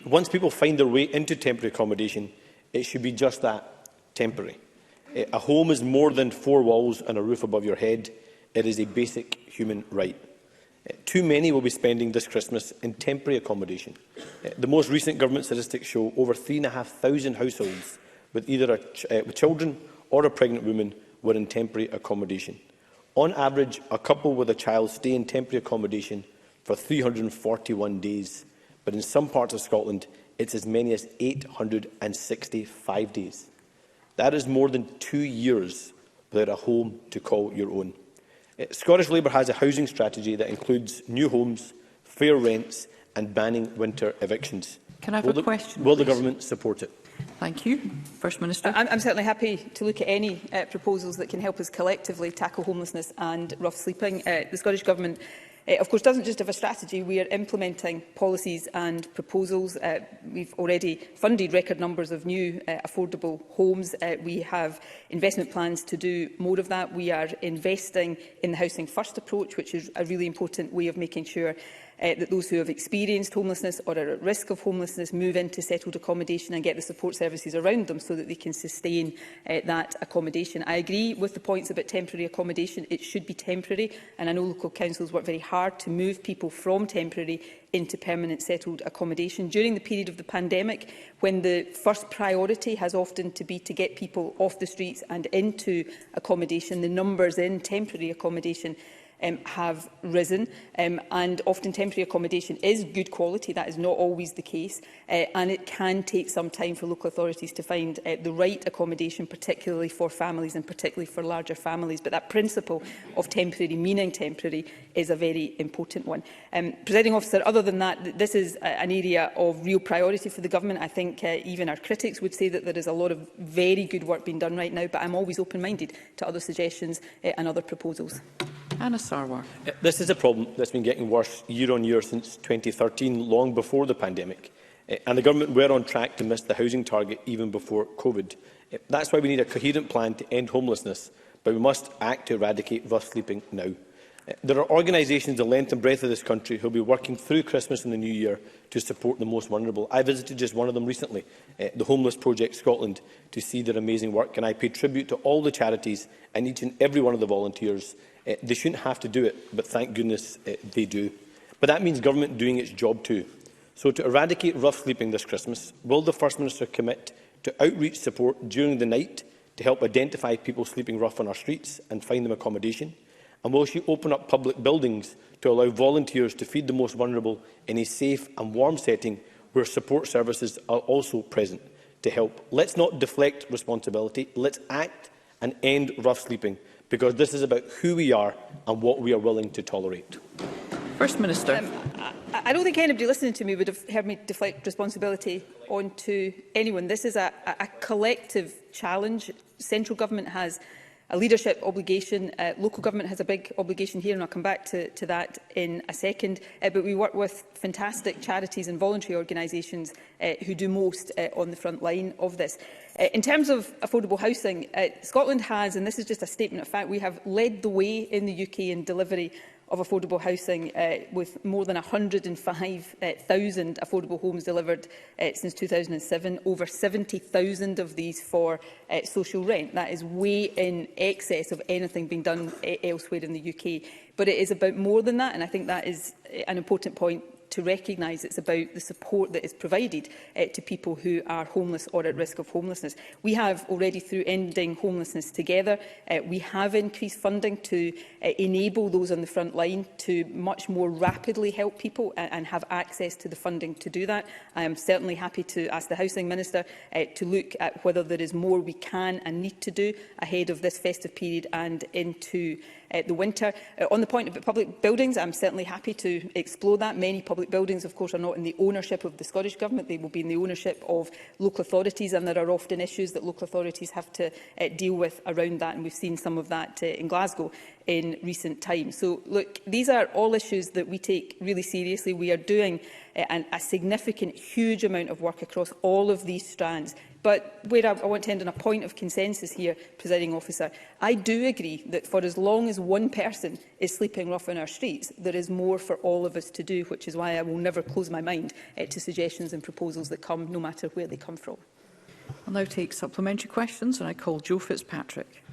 Speaker 11: Once people find their way into temporary accommodation, it should be just that, temporary. A home is more than 4 walls and a roof above your head. It is a basic human right. Too many will be spending this Christmas in temporary accommodation. The most recent government statistics show over 3,500 households with either with children or a pregnant woman were in temporary accommodation. On average, a couple with a child stay in temporary accommodation for 341 days, but in some parts of Scotland, it's as many as 865 days. That is more than 2 years without a home to call your own. Scottish Labour has a housing strategy that includes new homes, fair rents and banning winter evictions.
Speaker 4: Can I have a question,
Speaker 11: Will the Government support it?
Speaker 4: Thank you. First Minister.
Speaker 21: I'm certainly happy to look at any proposals that can help us collectively tackle homelessness and rough sleeping. The Scottish Government of course, doesn't just have a strategy. We are implementing policies and proposals. We've already funded record numbers of new affordable homes. We have investment plans to do more of that. We are investing in the Housing First approach, which is a really important way of making sure that those who have experienced homelessness or are at risk of homelessness move into settled accommodation and get the support services around them so that they can sustain that accommodation. I agree with the points about temporary accommodation. It should be temporary, and I know local councils work very hard to move people from temporary into permanent settled accommodation. During the period of the pandemic, when the first priority has often to be to get people off the streets and into accommodation, the numbers in temporary accommodation have risen, and often temporary accommodation is good quality. That is not always the case, and it can take some time for local authorities to find the right accommodation, particularly for families and particularly for larger families. But that principle of temporary meaning temporary is a very important one. Presiding Officer, other than that, this is an area of real priority for the Government. I think even our critics would say that there is a lot of very good work being done right now, but I'm always open-minded to other suggestions and other proposals.
Speaker 4: Anna Sarwar.
Speaker 3: This is a problem that's been getting worse year on year since 2013, long before the pandemic. And the Government were on track to miss the housing target even before COVID. That's why we need a coherent plan to end homelessness, but we must act to eradicate rough sleeping now. There are organisations the length and breadth of this country who will be working through Christmas and the New Year to support the most vulnerable. I visited just one of them recently, the Homeless Project Scotland, to see their amazing work, and I pay tribute to all the charities and each and every one of the volunteers. They shouldn't have to do it, but thank goodness they do. But that means government doing its job too. So to eradicate rough sleeping this Christmas, will the First Minister commit to outreach support during the night to help identify people sleeping rough on our streets and find them accommodation? And will she open up public buildings to allow volunteers to feed the most vulnerable in a safe and warm setting where support services are also present to help? Let's not deflect responsibility. Let's act and end rough sleeping, because this is about who we are and what we are willing to tolerate.
Speaker 4: First Minister.
Speaker 21: I don't think anybody listening to me would have heard me deflect responsibility onto anyone. This is a collective challenge. Central government has a leadership obligation. Local government has a big obligation here, and I'll come back to that in a second. But we work with fantastic charities and voluntary organisations who do most on the front line of this. In terms of affordable housing, Scotland has, and this is just a statement of fact, we have led the way in the UK in delivery of affordable housing, with more than 105,000 affordable homes delivered since 2007, over 70,000 of these for social rent. That is way in excess of anything being done elsewhere in the UK. But it is about more than that, and I think that is an important point to recognise. It's about the support that is provided to people who are homeless or at risk of homelessness. We have already, through Ending Homelessness Together, we have increased funding to enable those on the front line to much more rapidly help people and have access to the funding to do that. I am certainly happy to ask the Housing Minister to look at whether there is more we can and need to do ahead of this festive period and into the winter. On the point about public buildings, I'm certainly happy to explore that. Many public buildings, of course, are not in the ownership of the Scottish Government. They will be in the ownership of local authorities, and there are often issues that local authorities have to deal with around that, and we've seen some of that in Glasgow in recent times. So, look, these are all issues that we take really seriously. We are doing a significant, huge amount of work across all of these strands. But where I want to end on a point of consensus here, Presiding Officer, I do agree that for as long as one person is sleeping rough on our streets, there is more for all of us to do, which is why I will never close my mind to suggestions and proposals that come, no matter where they come from.
Speaker 4: I'll now take supplementary questions, and I call Joe Fitzpatrick.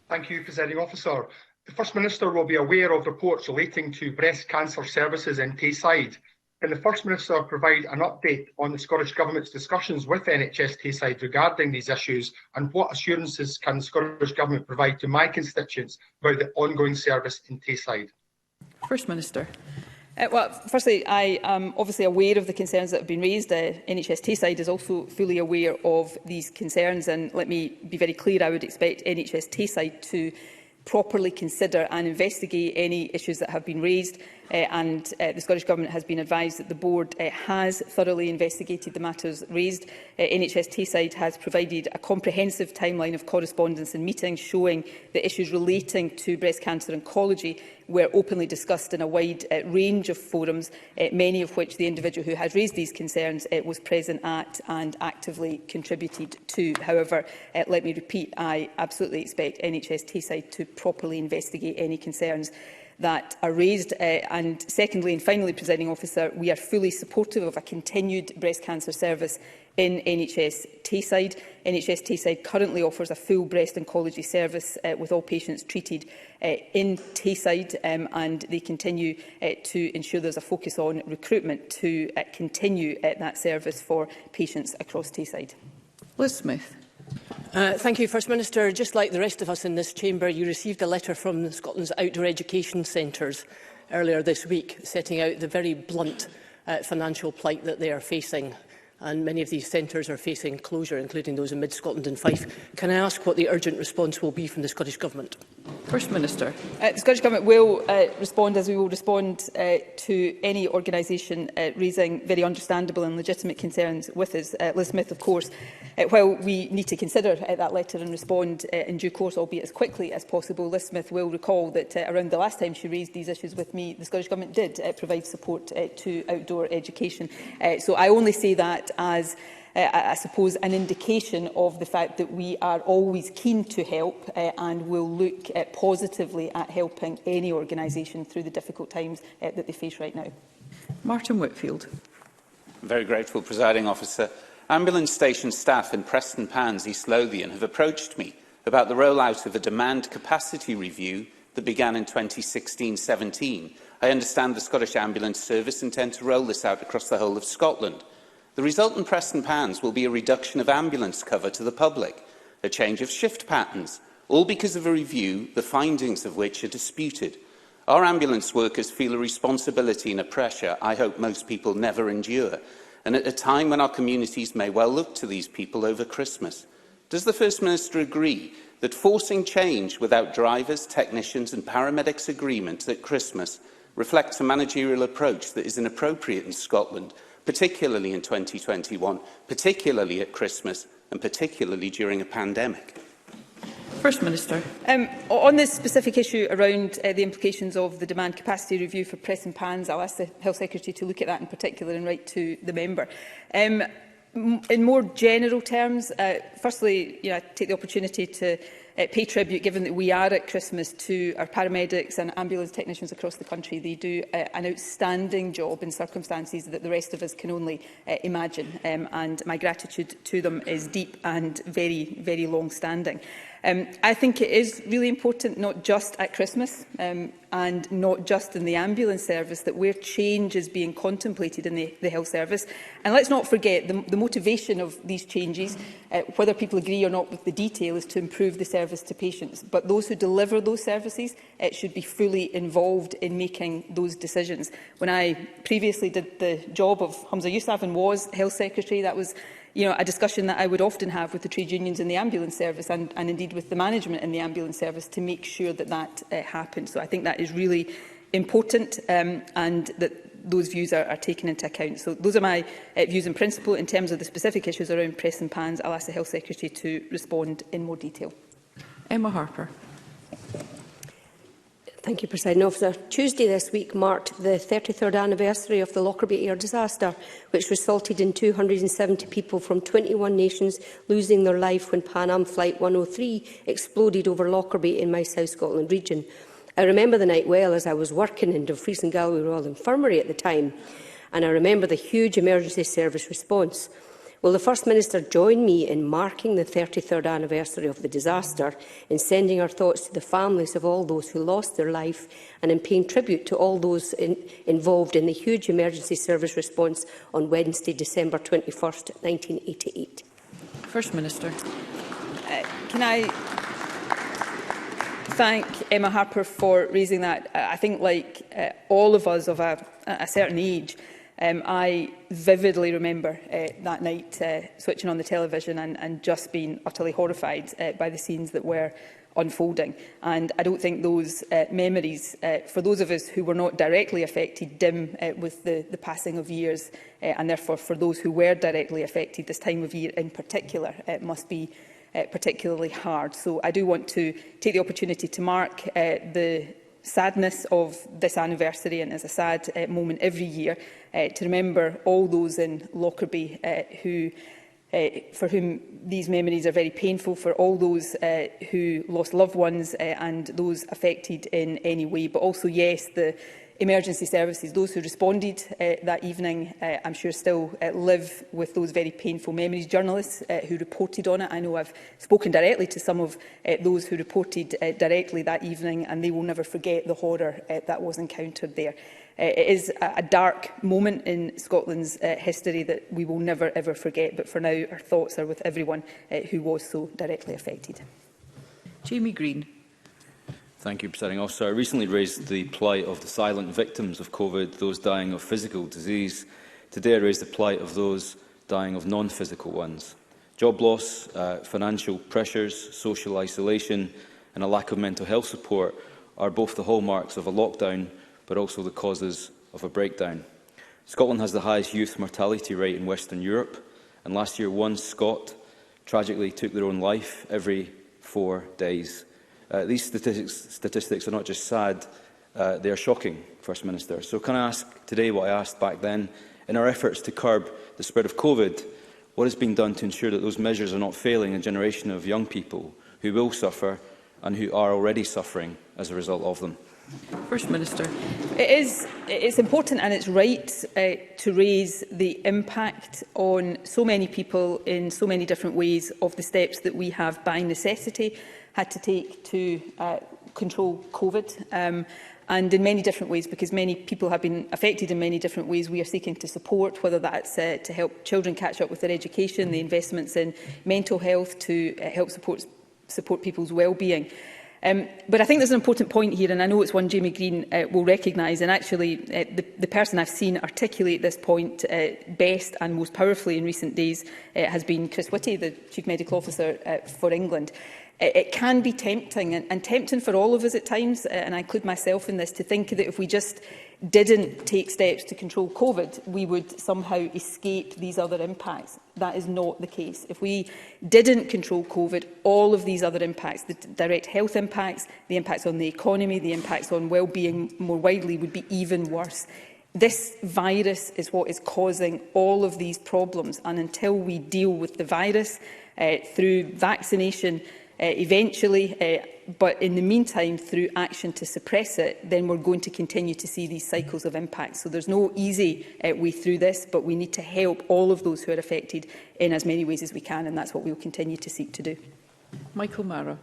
Speaker 22: Thank you, Presiding Officer. The First Minister will be aware of reports relating to breast cancer services in Tayside. Can the First Minister provide an update on the Scottish Government's discussions with NHS Tayside regarding these issues, and what assurances can the Scottish Government provide to my constituents about the ongoing service in Tayside?
Speaker 4: First Minister.
Speaker 21: Well, firstly, I am obviously aware of the concerns that have been raised. NHS Tayside is also fully aware of these concerns, and let me be very clear, I would expect NHS Tayside to properly consider and investigate any issues that have been raised, and the Scottish Government has been advised that the board has thoroughly investigated the matters raised. NHS Tayside has provided a comprehensive timeline of correspondence and meetings showing that issues relating to breast cancer oncology were openly discussed in a wide range of forums, many of which the individual who has raised these concerns was present at and actively contributed to. However, let me repeat, I absolutely expect NHS Tayside to properly investigate any concerns that are raised. And secondly and finally, Presiding Officer, we are fully supportive of a continued breast cancer service in NHS Tayside. NHS Tayside currently offers a full breast oncology service with all patients treated in Tayside, and they continue to ensure there's a focus on recruitment to continue that service for patients across Tayside.
Speaker 4: Liz Smith.
Speaker 1: Thank you, First Minister. Just like the rest of us in this chamber, you received a letter from Scotland's outdoor education centres earlier this week, setting out the very blunt financial plight that they are facing. And many of these centres are facing closure, including those in Mid-Scotland and Fife. Can I ask what the urgent response will be from the Scottish Government?
Speaker 4: First Minister.
Speaker 21: The Scottish Government will respond, as we will respond to any organisation raising very understandable and legitimate concerns with us. Liz Smith, of course, while we need to consider that letter and respond in due course, albeit as quickly as possible, Liz Smith will recall that around the last time she raised these issues with me, the Scottish Government did provide support to outdoor education. So I only say that as I suppose, an indication of the fact that we are always keen to help and will look positively at helping any organisation through the difficult times that they face right now.
Speaker 4: Martin Whitfield.
Speaker 5: I'm very grateful, Presiding Officer. Ambulance station staff in Preston Pans, East Lothian, have approached me about the rollout of a demand capacity review that began in 2016-17. I understand the Scottish Ambulance Service intend to roll this out across the whole of Scotland. The result in Preston Pans will be a reduction of ambulance cover to the public, a change of shift patterns, all because of a review, the findings of which are disputed. Our ambulance workers feel a responsibility and a pressure I hope most people never endure, and at a time when our communities may well look to these people over Christmas. Does the First Minister agree that forcing change without drivers, technicians and paramedics' agreement at Christmas reflects a managerial approach that is inappropriate in Scotland, particularly in 2021, particularly at Christmas and particularly during a pandemic?
Speaker 21: First Minister. On this specific issue around the implications of the demand capacity review for Preston Pans, I'll ask the Health Secretary to look at that in particular and write to the member. In more general terms, firstly, I take the opportunity to pay tribute, given that we are at Christmas, to our paramedics and ambulance technicians across the country. They do an outstanding job in circumstances that the rest of us can only imagine, and my gratitude to them is deep and very, very long-standing. I think it is really important, not just at Christmas and not just in the ambulance service, that where change is being contemplated in the health service. And let's not forget the motivation of these changes, whether people agree or not with the detail, is to improve the service to patients. But those who deliver those services should be fully involved in making those decisions. When I previously did the job of Hamza Yousaf and was Health Secretary, that was a discussion that I would often have with the trade unions in the ambulance service and indeed with the management in the ambulance service to make sure that that happens. So I think that is really important and that those views are taken into account. So those are my views in principle. In terms of the specific issues around Preston Pans, I'll ask the Health Secretary to respond in more detail.
Speaker 4: Emma Harper.
Speaker 23: Thank you, Presiding Officer. Tuesday this week marked the 33rd anniversary of the Lockerbie air disaster, which resulted in 270 people from 21 nations losing their life when Pan Am Flight 103 exploded over Lockerbie in my South Scotland region. I remember the night well, as I was working in Dumfries and Galway Royal Infirmary at the time, and I remember the huge emergency service response. Will the First Minister join me in marking the 33rd anniversary of the disaster, in sending our thoughts to the families of all those who lost their life, and in paying tribute to all those involved in the huge emergency service response on Wednesday, December 21st, 1988?
Speaker 21: First Minister. Can I thank Emma Harper for raising that? I think, like all of us of a certain age, I vividly remember that night switching on the television and just being utterly horrified by the scenes that were unfolding. And I don't think those memories, for those of us who were not directly affected, dim with the passing of years. And therefore, for those who were directly affected, this time of year in particular must be particularly hard. So I do want to take the opportunity to mark the sadness of this anniversary, and as a sad moment every year, to remember all those in Lockerbie who for whom these memories are very painful, for all those who lost loved ones and those affected in any way. But also, yes, the emergency services, those who responded that evening, I'm sure still live with those very painful memories. Journalists who reported on it, I know I've spoken directly to some of those who reported directly that evening, and they will never forget the horror that was encountered there. It is a dark moment in Scotland's history that we will never ever forget, but for now our thoughts are with everyone who was so directly affected.
Speaker 4: Jamie Green.
Speaker 7: Thank you, Presiding Officer. I recently raised the plight of the silent victims of COVID, those dying of physical disease. Today I raised the plight of those dying of non-physical ones. Job loss, financial pressures, social isolation and a lack of mental health support are both the hallmarks of a lockdown, but also the causes of a breakdown. Scotland has the highest youth mortality rate in Western Europe, and last year one Scot tragically took their own life every 4 days. These statistics are not just sad, they are shocking, First Minister. So can I ask today what I asked back then? In our efforts to curb the spread of COVID, what is being done to ensure that those measures are not failing a generation of young people who will suffer and who are already suffering as a result of them?
Speaker 4: First Minister.
Speaker 21: It's important and it's right to raise the impact on so many people in so many different ways of the steps that we have by necessity had to take to control COVID. And in many different ways, because many people have been affected in many different ways, we are seeking to support, whether that's to help children catch up with their education, the investments in mental health to help support people's well-being. But I think there's an important point here, and I know it's one Jamie Green will recognise, and actually the person I've seen articulate this point best and most powerfully in recent days has been Chris Whitty, the Chief Medical Officer for England. It can be tempting, and tempting for all of us at times, and I include myself in this, to think that if we just didn't take steps to control COVID, we would somehow escape these other impacts. That is not the case. If we didn't control COVID, all of these other impacts, the direct health impacts, the impacts on the economy, the impacts on well-being more widely, would be even worse. This virus is what is causing all of these problems, and until we deal with the virus through vaccination, eventually, but in the meantime through action to suppress it, then we're going to continue to see these cycles of impact. So there's no easy way through this, but we need to help all of those who are affected in as many ways as we can, and that's what we'll continue to seek to do.
Speaker 4: Michael Marra.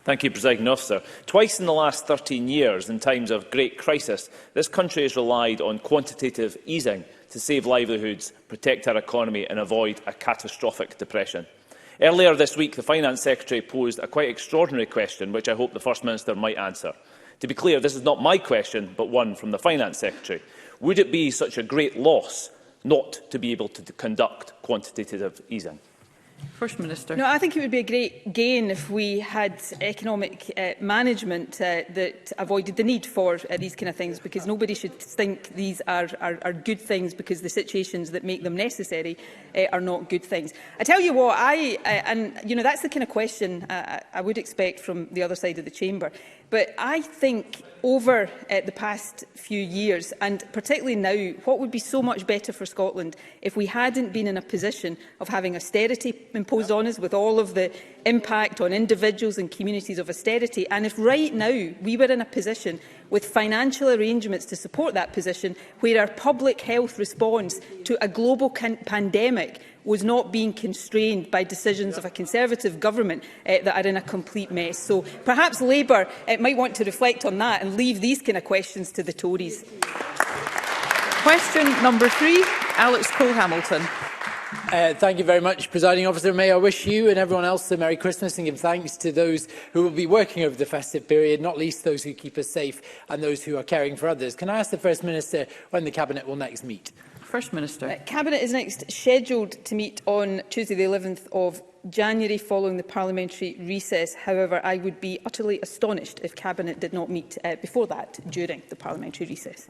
Speaker 8: Thank you, Presiding Officer. Twice in the last 13 years, in times of great crisis, this country has relied on quantitative easing to save livelihoods, protect our economy and avoid a catastrophic depression. Earlier this week, the Finance Secretary posed a quite extraordinary question, which I hope the First Minister might answer. To be clear, this is not my question, but one from the Finance Secretary. Would it be such a great loss not to be able to conduct quantitative easing?
Speaker 4: First Minister.
Speaker 21: No, I think it would be a great gain if we had economic management that avoided the need for these kind of things, because nobody should think these are good things because the situations that make them necessary are not good things. I tell you what, and you know, that's the kind of question I would expect from the other side of the chamber. But I think over the past few years, and particularly now, what would be so much better for Scotland if we hadn't been in a position of having austerity imposed on us, with all of the impact on individuals and communities of austerity, and if right now we were in a position with financial arrangements to support that position, where our public health response to a global pandemic was not being constrained by decisions of a Conservative government that are in a complete mess. So perhaps Labour might want to reflect on that and leave these kind of questions to the Tories.
Speaker 4: Question number 3, Alex Cole-Hamilton.
Speaker 9: Thank you very much, Presiding Officer. May I wish you and everyone else a Merry Christmas and give thanks to those who will be working over the festive period, not least those who keep us safe and those who are caring for others. Can I ask the First Minister when the Cabinet will next meet?
Speaker 4: First Minister.
Speaker 21: Cabinet is next scheduled to meet on Tuesday the 11th of January following the parliamentary recess. However, I would be utterly astonished if Cabinet did not meet before that during the parliamentary recess.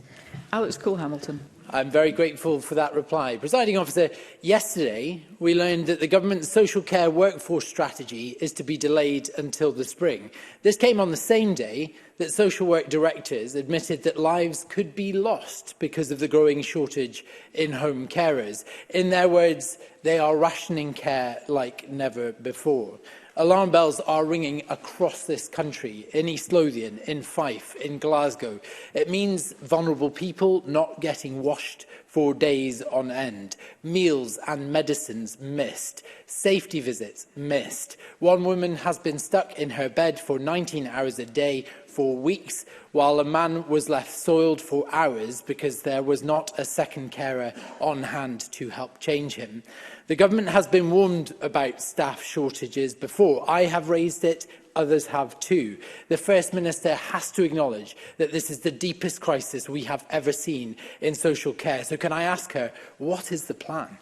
Speaker 4: Alex Cole-Hamilton.
Speaker 9: I'm very grateful for that reply. Presiding Officer, yesterday we learned that the government's social care workforce strategy is to be delayed until the spring. This came on the same day that social work directors admitted that lives could be lost because of the growing shortage in home carers. In their words, they are rationing care like never before. Alarm bells are ringing across this country, in East Lothian, in Fife, in Glasgow. It means vulnerable people not getting washed for days on end, meals and medicines missed, safety visits missed. One woman has been stuck in her bed for 19 hours a day for weeks, while a man was left soiled for hours because there was not a second carer on hand to help change him. The government has been warned about staff shortages before. I have raised it, others have too. The First Minister has to acknowledge that this is the deepest crisis we have ever seen in social care. So can I ask her, what is the plan?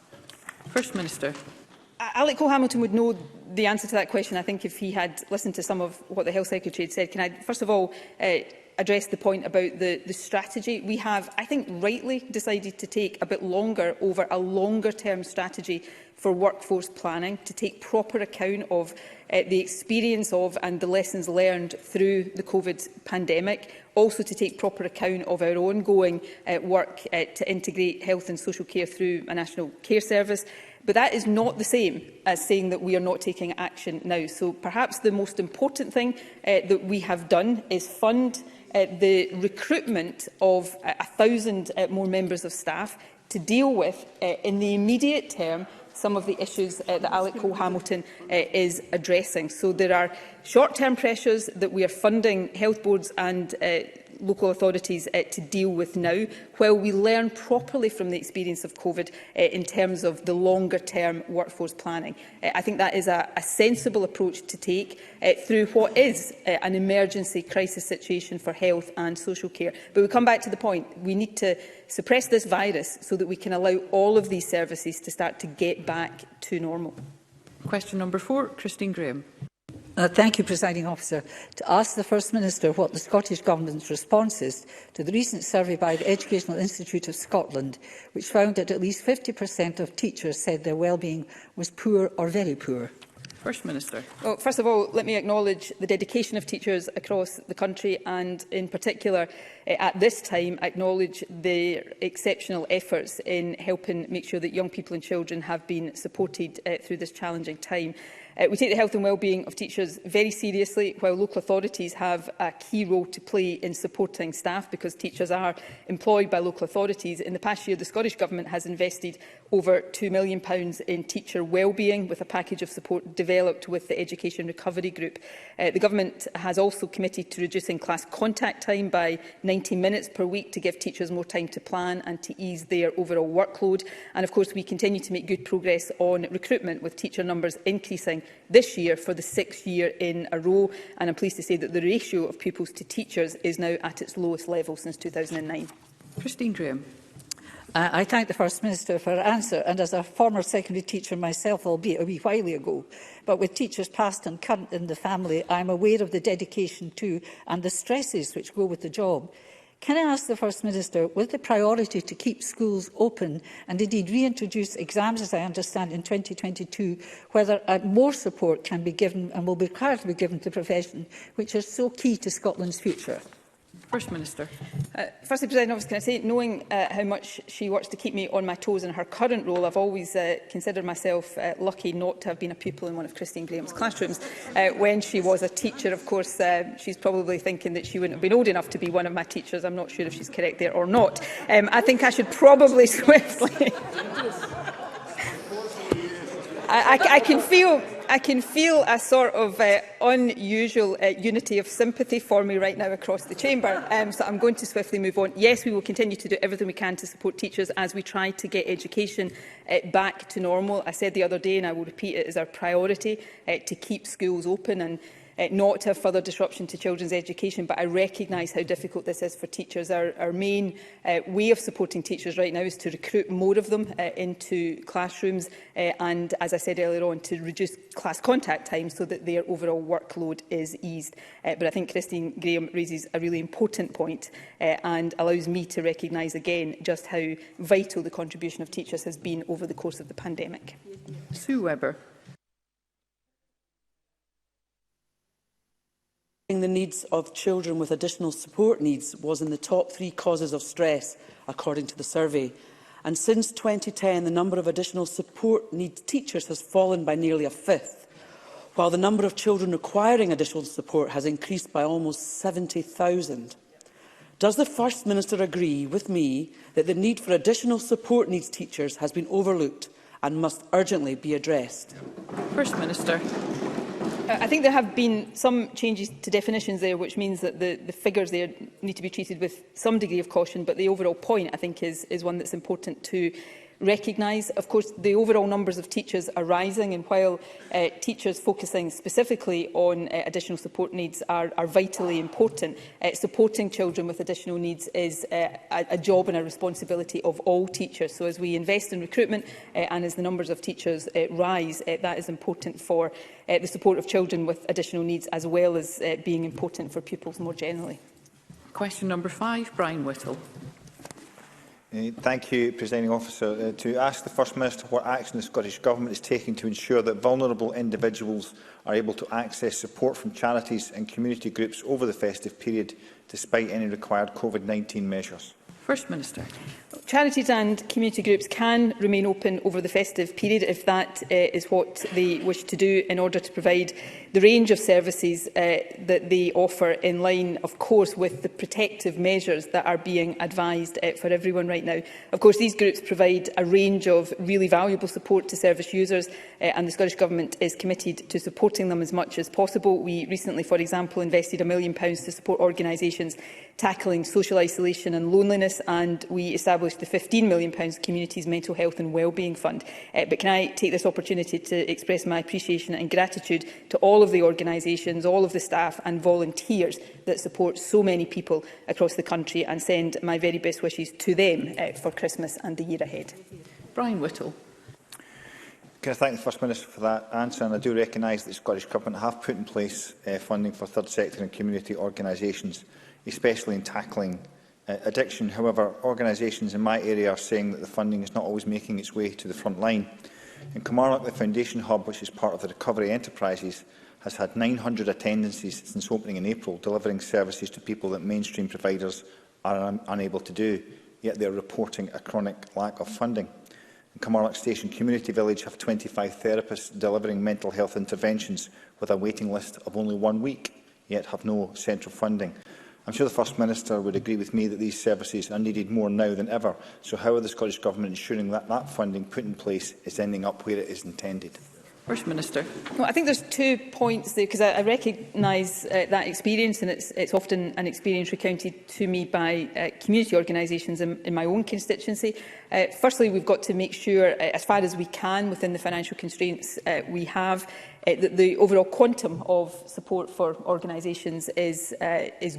Speaker 4: First Minister.
Speaker 21: Alec Cole-Hamilton would know the answer to that question, I think, if he had listened to some of what the Health Secretary had said. Can I, first of all, address the point about the strategy? We have, I think, rightly decided to take a bit longer over a longer-term strategy for workforce planning, to take proper account of the experience of and the lessons learned through the COVID pandemic, also to take proper account of our ongoing work to integrate health and social care through a national care service. But that is not the same as saying that we are not taking action now. So perhaps the most important thing that we have done is fund the recruitment of 1,000 more members of staff to deal with, in the immediate term, some of the issues that Alec Cole-Hamilton is addressing. So there are short-term pressures that we are funding health boards and local authorities to deal with now, while we learn properly from the experience of COVID in terms of the longer-term workforce planning. I think that is a sensible approach to take through what is an emergency crisis situation for health and social care. But we come back to the point, we need to suppress this virus so that we can allow all of these services to start to get back to normal.
Speaker 4: Question number 4, Christine Grahame.
Speaker 14: Thank you, Presiding Officer. To ask the First Minister what the Scottish Government's response is to the recent survey by the Educational Institute of Scotland, which found that at least 50% of teachers said their well-being was poor or very poor.
Speaker 4: First Minister.
Speaker 21: Well, first of all, let me acknowledge the dedication of teachers across the country and, in particular, at this time, acknowledge their exceptional efforts in helping make sure that young people and children have been supported through this challenging time. We take the health and well-being of teachers very seriously, while local authorities have a key role to play in supporting staff, because teachers are employed by local authorities. In the past year, the Scottish Government has invested over £2 million in teacher well-being, with a package of support developed with the Education Recovery Group. The Government has also committed to reducing class contact time by 90 minutes per week to give teachers more time to plan and to ease their overall workload. And of course, we continue to make good progress on recruitment, with teacher numbers increasing this year for the 6th year in a row. And I'm pleased to say that the ratio of pupils to teachers is now at its lowest level since 2009.
Speaker 4: Christine Grahame.
Speaker 14: I thank the First Minister for her answer, and as a former secondary teacher myself, albeit a wee while ago, but with teachers past and current in the family, I am aware of the dedication to and the stresses which go with the job. Can I ask the First Minister, with the priority to keep schools open and indeed reintroduce exams, as I understand, in 2022, whether more support can be given and will be required to be given to the profession, which is so key to Scotland's future?
Speaker 21: First Minister. Firstly, President Officer, can I say, knowing how much she works to keep me on my toes in her current role, I've always considered myself lucky not to have been a pupil in one of Christine Grahame's classrooms when she was a teacher. Of course, she's probably thinking that she wouldn't have been old enough to be one of my teachers. I'm not sure if she's correct there or not. I think I should probably swiftly... I can feel a sort of unusual unity of sympathy for me right now across the chamber, so I'm going to swiftly move on. Yes, we will continue to do everything we can to support teachers as we try to get education back to normal. I said the other day, and I will repeat it, is our priority to keep schools open. And not to have further disruption to children's education, but I recognise how difficult this is for teachers. Our main way of supporting teachers right now is to recruit more of them into classrooms and, as I said earlier on, to reduce class contact time so that their overall workload is eased. But I think Christine Grahame raises a really important point and allows me to recognise again just how vital the contribution of teachers has been over the course of the pandemic.
Speaker 4: Sue Webber.
Speaker 2: The needs of children with additional support needs was in the top 3 causes of stress, according to the survey. And since 2010, the number of additional support needs teachers has fallen by nearly a fifth, while the number of children requiring additional support has increased by almost 70,000. Does the First Minister agree with me that the need for additional support needs teachers has been overlooked and must urgently be addressed?
Speaker 4: First Minister.
Speaker 21: I think there have been some changes to definitions there, which means that the figures there need to be treated with some degree of caution, but the overall point, I think, is one that's important to recognise. Of course, the overall numbers of teachers are rising, and while teachers focusing specifically on additional support needs are vitally important, supporting children with additional needs is a job and a responsibility of all teachers. So as we invest in recruitment and as the numbers of teachers rise, that is important for the support of children with additional needs, as well as being important for pupils more generally.
Speaker 4: Question number 5, Brian Whittle.
Speaker 12: Thank you, Presiding Officer. To ask the First Minister what action the Scottish Government is taking to ensure that vulnerable individuals are able to access support from charities and community groups over the festive period, despite any required COVID-19 measures.
Speaker 4: First Minister.
Speaker 21: Charities and community groups can remain open over the festive period if that is what they wish to do, in order to provide the range of services that they offer, in line, of course, with the protective measures that are being advised for everyone right now. Of course, these groups provide a range of really valuable support to service users, and the Scottish Government is committed to supporting them as much as possible. We recently, for example, invested £1 million to support organisations tackling social isolation and loneliness, and we established the £15 million Communities Mental Health and Wellbeing Fund. But can I take this opportunity to express my appreciation and gratitude to all of the organisations, all of the staff and volunteers that support so many people across the country, and send my very best wishes to them for Christmas and the year ahead.
Speaker 4: Brian Whittle.
Speaker 12: Can I thank the First Minister for that answer, and I do recognise that the Scottish Government have put in place funding for third sector and community organisations, especially in tackling addiction. However, organisations in my area are saying that the funding is not always making its way to the front line. In Kilmarnock, the Foundation Hub, which is part of the Recovery Enterprises, has had 900 attendances since opening in April, delivering services to people that mainstream providers are unable to do, yet they are reporting a chronic lack of funding. In Kilmarnock Station Community Village have 25 therapists delivering mental health interventions with a waiting list of only 1 week, yet have no central funding. I'm sure the First Minister would agree with me that these services are needed more now than ever. So how are the Scottish Government ensuring that that funding put in place is ending up where it is intended?
Speaker 21: First Minister. Well, I think there's 2 points there, because I recognise that experience, and it's often an experience recounted to me by community organisations in my own constituency. Firstly, we've got to make sure, as far as we can within the financial constraints we have, that the overall quantum of support for organisations is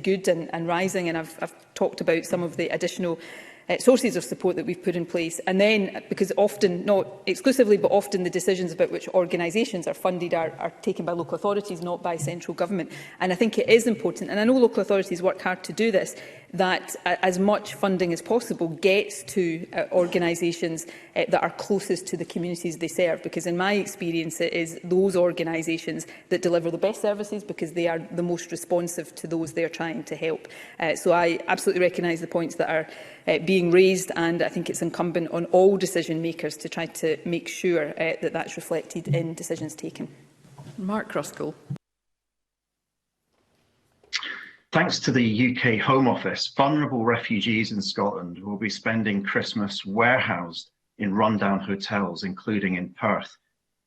Speaker 21: good and rising, and I've talked about some of the additional sources of support that we've put in place. And then, because often, not exclusively, but often the decisions about which organisations are funded are taken by local authorities, not by central government. And I think it is important, and I know local authorities work hard to do this, that as much funding as possible gets to organisations that are closest to the communities they serve, because in my experience it is those organisations that deliver the best services, because they are the most responsive to those they are trying to help. So I absolutely recognise the points that are being raised, and I think it's incumbent on all decision makers to try to make sure that that's reflected in decisions taken.
Speaker 4: Mark Ruskell.
Speaker 10: Thanks to the UK Home Office, vulnerable refugees in Scotland will be spending Christmas warehoused in rundown hotels, including in Perth.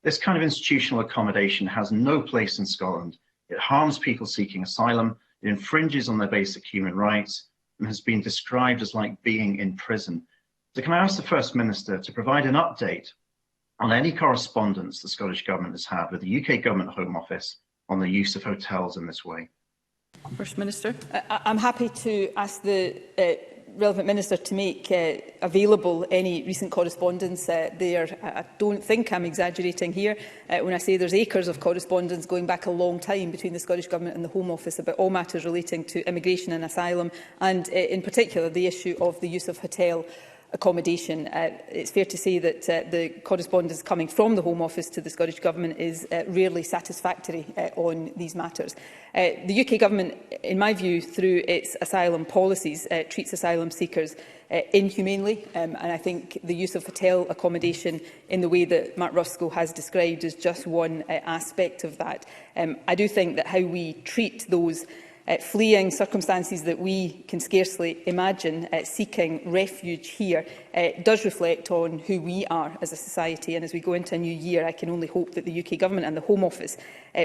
Speaker 10: This kind of institutional accommodation has no place in Scotland. It harms people seeking asylum, it infringes on their basic human rights, and has been described as like being in prison. So can I ask the First Minister to provide an update on any correspondence the Scottish Government has had with the UK Government Home Office on the use of hotels in this way?
Speaker 21: First Minister. I'm happy to ask the relevant Minister to make available any recent correspondence there. I don't think I'm exaggerating here when I say there's acres of correspondence going back a long time between the Scottish Government and the Home Office about all matters relating to immigration and asylum, and in particular the issue of the use of hotel accommodation. It's fair to say that the correspondence coming from the Home Office to the Scottish Government is rarely satisfactory on these matters. The UK Government, in my view, through its asylum policies, treats asylum seekers inhumanely, and I think the use of hotel accommodation in the way that Mark Ruskell has described is just one aspect of that. I do think that how we treat those fleeing circumstances that we can scarcely imagine seeking refuge here does reflect on who we are as a society, and as we go into a new year I can only hope that the UK Government and the Home Office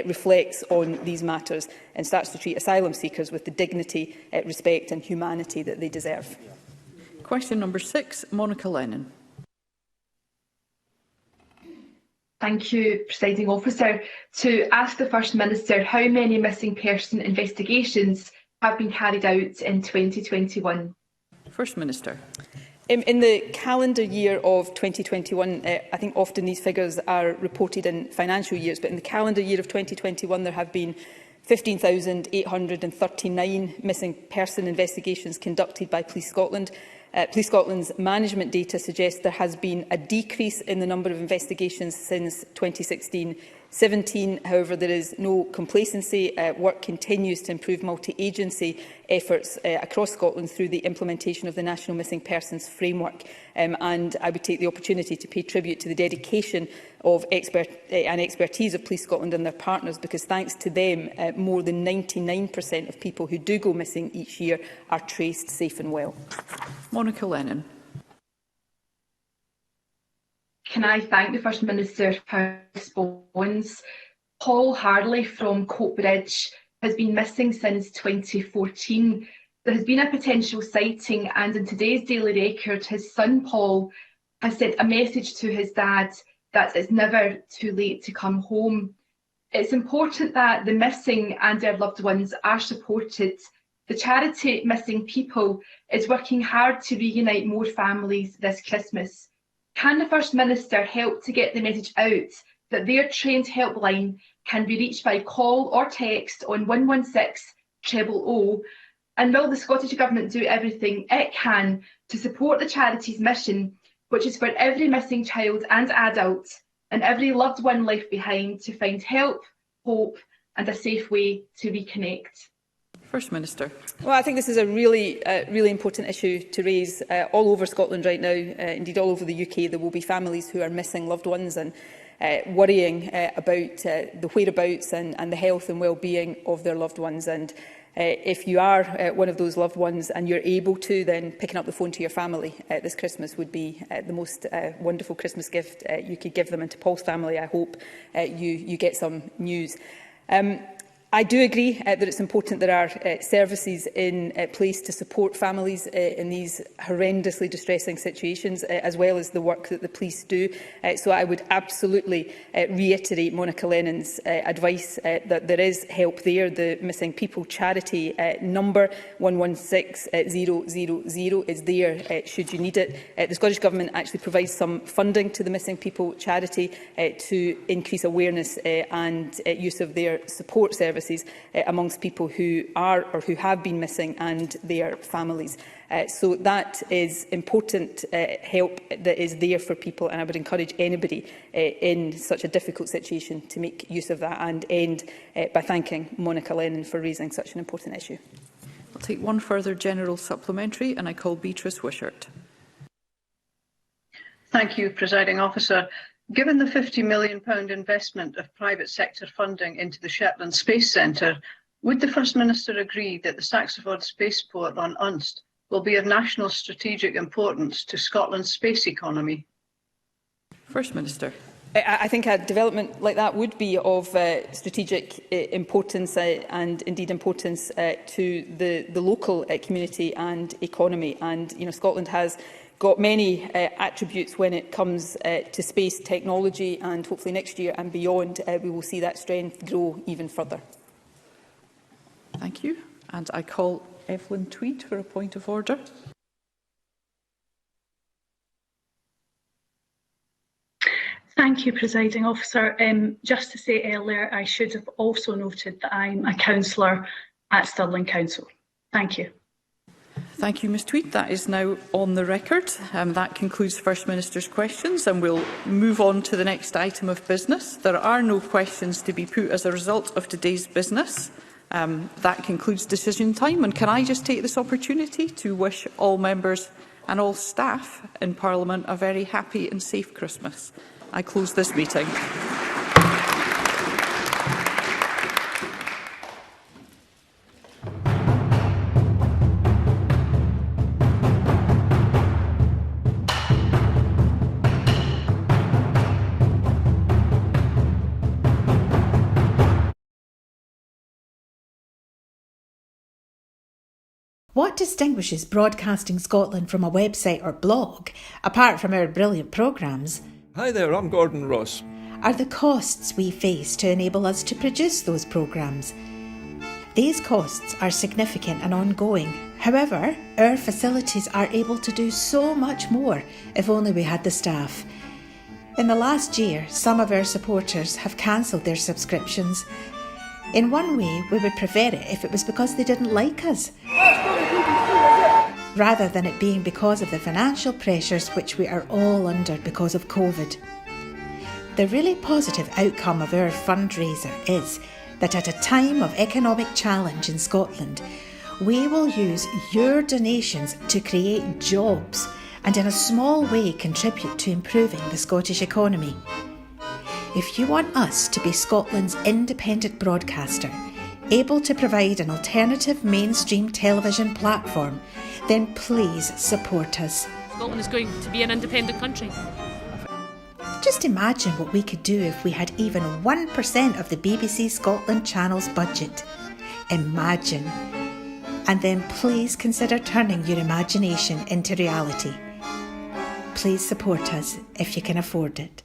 Speaker 21: reflects on these matters and starts to treat asylum seekers with the dignity, respect and humanity that they deserve.
Speaker 4: Question number 6, Monica Lennon.
Speaker 13: Thank you, Presiding Officer. To ask the First Minister how many missing person investigations have been carried out in 2021.
Speaker 4: First Minister.
Speaker 21: In the calendar year of 2021, I think often these figures are reported in financial years, but in the calendar year of 2021 there have been 15,839 missing person investigations conducted by Police Scotland. Police Scotland's management data suggests there has been a decrease in the number of investigations since 2016-17. However, there is no complacency. Work continues to improve multi-agency efforts across Scotland through the implementation of the National Missing Persons Framework. And I would take the opportunity to pay tribute to the dedication of and expertise of Police Scotland and their partners, because thanks to them, more than 99% of people who do go missing each year are traced safe and well.
Speaker 4: Monica Lennon.
Speaker 13: Can I thank the First Minister for his response? Paul Harley from Coatbridge has been missing since 2014. There has been a potential sighting, and in today's Daily Record, his son Paul has sent a message to his dad that it's never too late to come home. It's important that the missing and their loved ones are supported. The charity Missing People is working hard to reunite more families this Christmas. Can the First Minister help to get the message out that their trained helpline can be reached by call or text on 116 000? And will the Scottish Government do everything it can to support the charity's mission, which is for every missing child and adult and every loved one left behind to find help, hope and a safe way to reconnect?
Speaker 4: First Minister.
Speaker 21: Well, I think this is a really important issue to raise all over Scotland right now, indeed all over the UK. There will be families who are missing loved ones and worrying about the whereabouts and the health and well-being of their loved ones. And if you are one of those loved ones and you're able to, then picking up the phone to your family this Christmas would be the most wonderful Christmas gift you could give them. And to Paul's family, I hope you get some news. I do agree that it's important there are services in place to support families in these horrendously distressing situations, as well as the work that the police do. So I would absolutely reiterate Monica Lennon's advice that there is help there. The Missing People charity number 116 000 is there should you need it. The Scottish Government actually provides some funding to the Missing People charity to increase awareness and use of their support services amongst people who are or who have been missing and their families. So that is important help that is there for people, and I would encourage anybody in such a difficult situation to make use of that, and end by thanking Monica Lennon for raising such an important issue.
Speaker 4: I'll take one further general supplementary, and I call Beatrice Wishart.
Speaker 15: Thank you, Presiding Officer. Given the £50 million investment of private sector funding into the Shetland Space Centre, would the First Minister agree that the Saxford Spaceport on Unst will be of national strategic importance to Scotland's space economy?
Speaker 4: First Minister.
Speaker 21: I think a development like that would be of strategic importance and indeed importance to the local community and economy. And Scotland has got many attributes when it comes to space technology, and hopefully next year and beyond we will see that strength grow even further.
Speaker 4: Thank you. And I call Evelyn Tweed for a point of order.
Speaker 6: Thank you, Presiding Officer. Just to say earlier, I should have also noted that I'm a councillor at Stirling Council. Thank you.
Speaker 4: Thank you, Ms Tweed. That is now on the record. That concludes First Minister's questions, and we'll move on to the next item of business. There are no questions to be put as a result of today's business. That concludes decision time. And can I just take this opportunity to wish all members and all staff in Parliament a very happy and safe Christmas. I close this meeting.
Speaker 16: What distinguishes Broadcasting Scotland from a website or blog, apart from our brilliant programmes?
Speaker 17: Hi there, I'm Gordon Ross.
Speaker 16: Are the costs we face to enable us to produce those programmes. These costs are significant and ongoing. However, our facilities are able to do so much more if only we had the staff. In the last year, some of our supporters have cancelled their subscriptions. In one way, we would prefer it if it was because they didn't like us, rather than it being because of the financial pressures which we are all under because of COVID. The really positive outcome of our fundraiser is that at a time of economic challenge in Scotland, we will use your donations to create jobs and in a small way contribute to improving the Scottish economy. If you want us to be Scotland's independent broadcaster, able to provide an alternative mainstream television platform, then please support us.
Speaker 24: Scotland is going to be an independent country.
Speaker 16: Just imagine what we could do if we had even 1% of the BBC Scotland channel's budget. Imagine. And then please consider turning your imagination into reality. Please support us if you can afford it.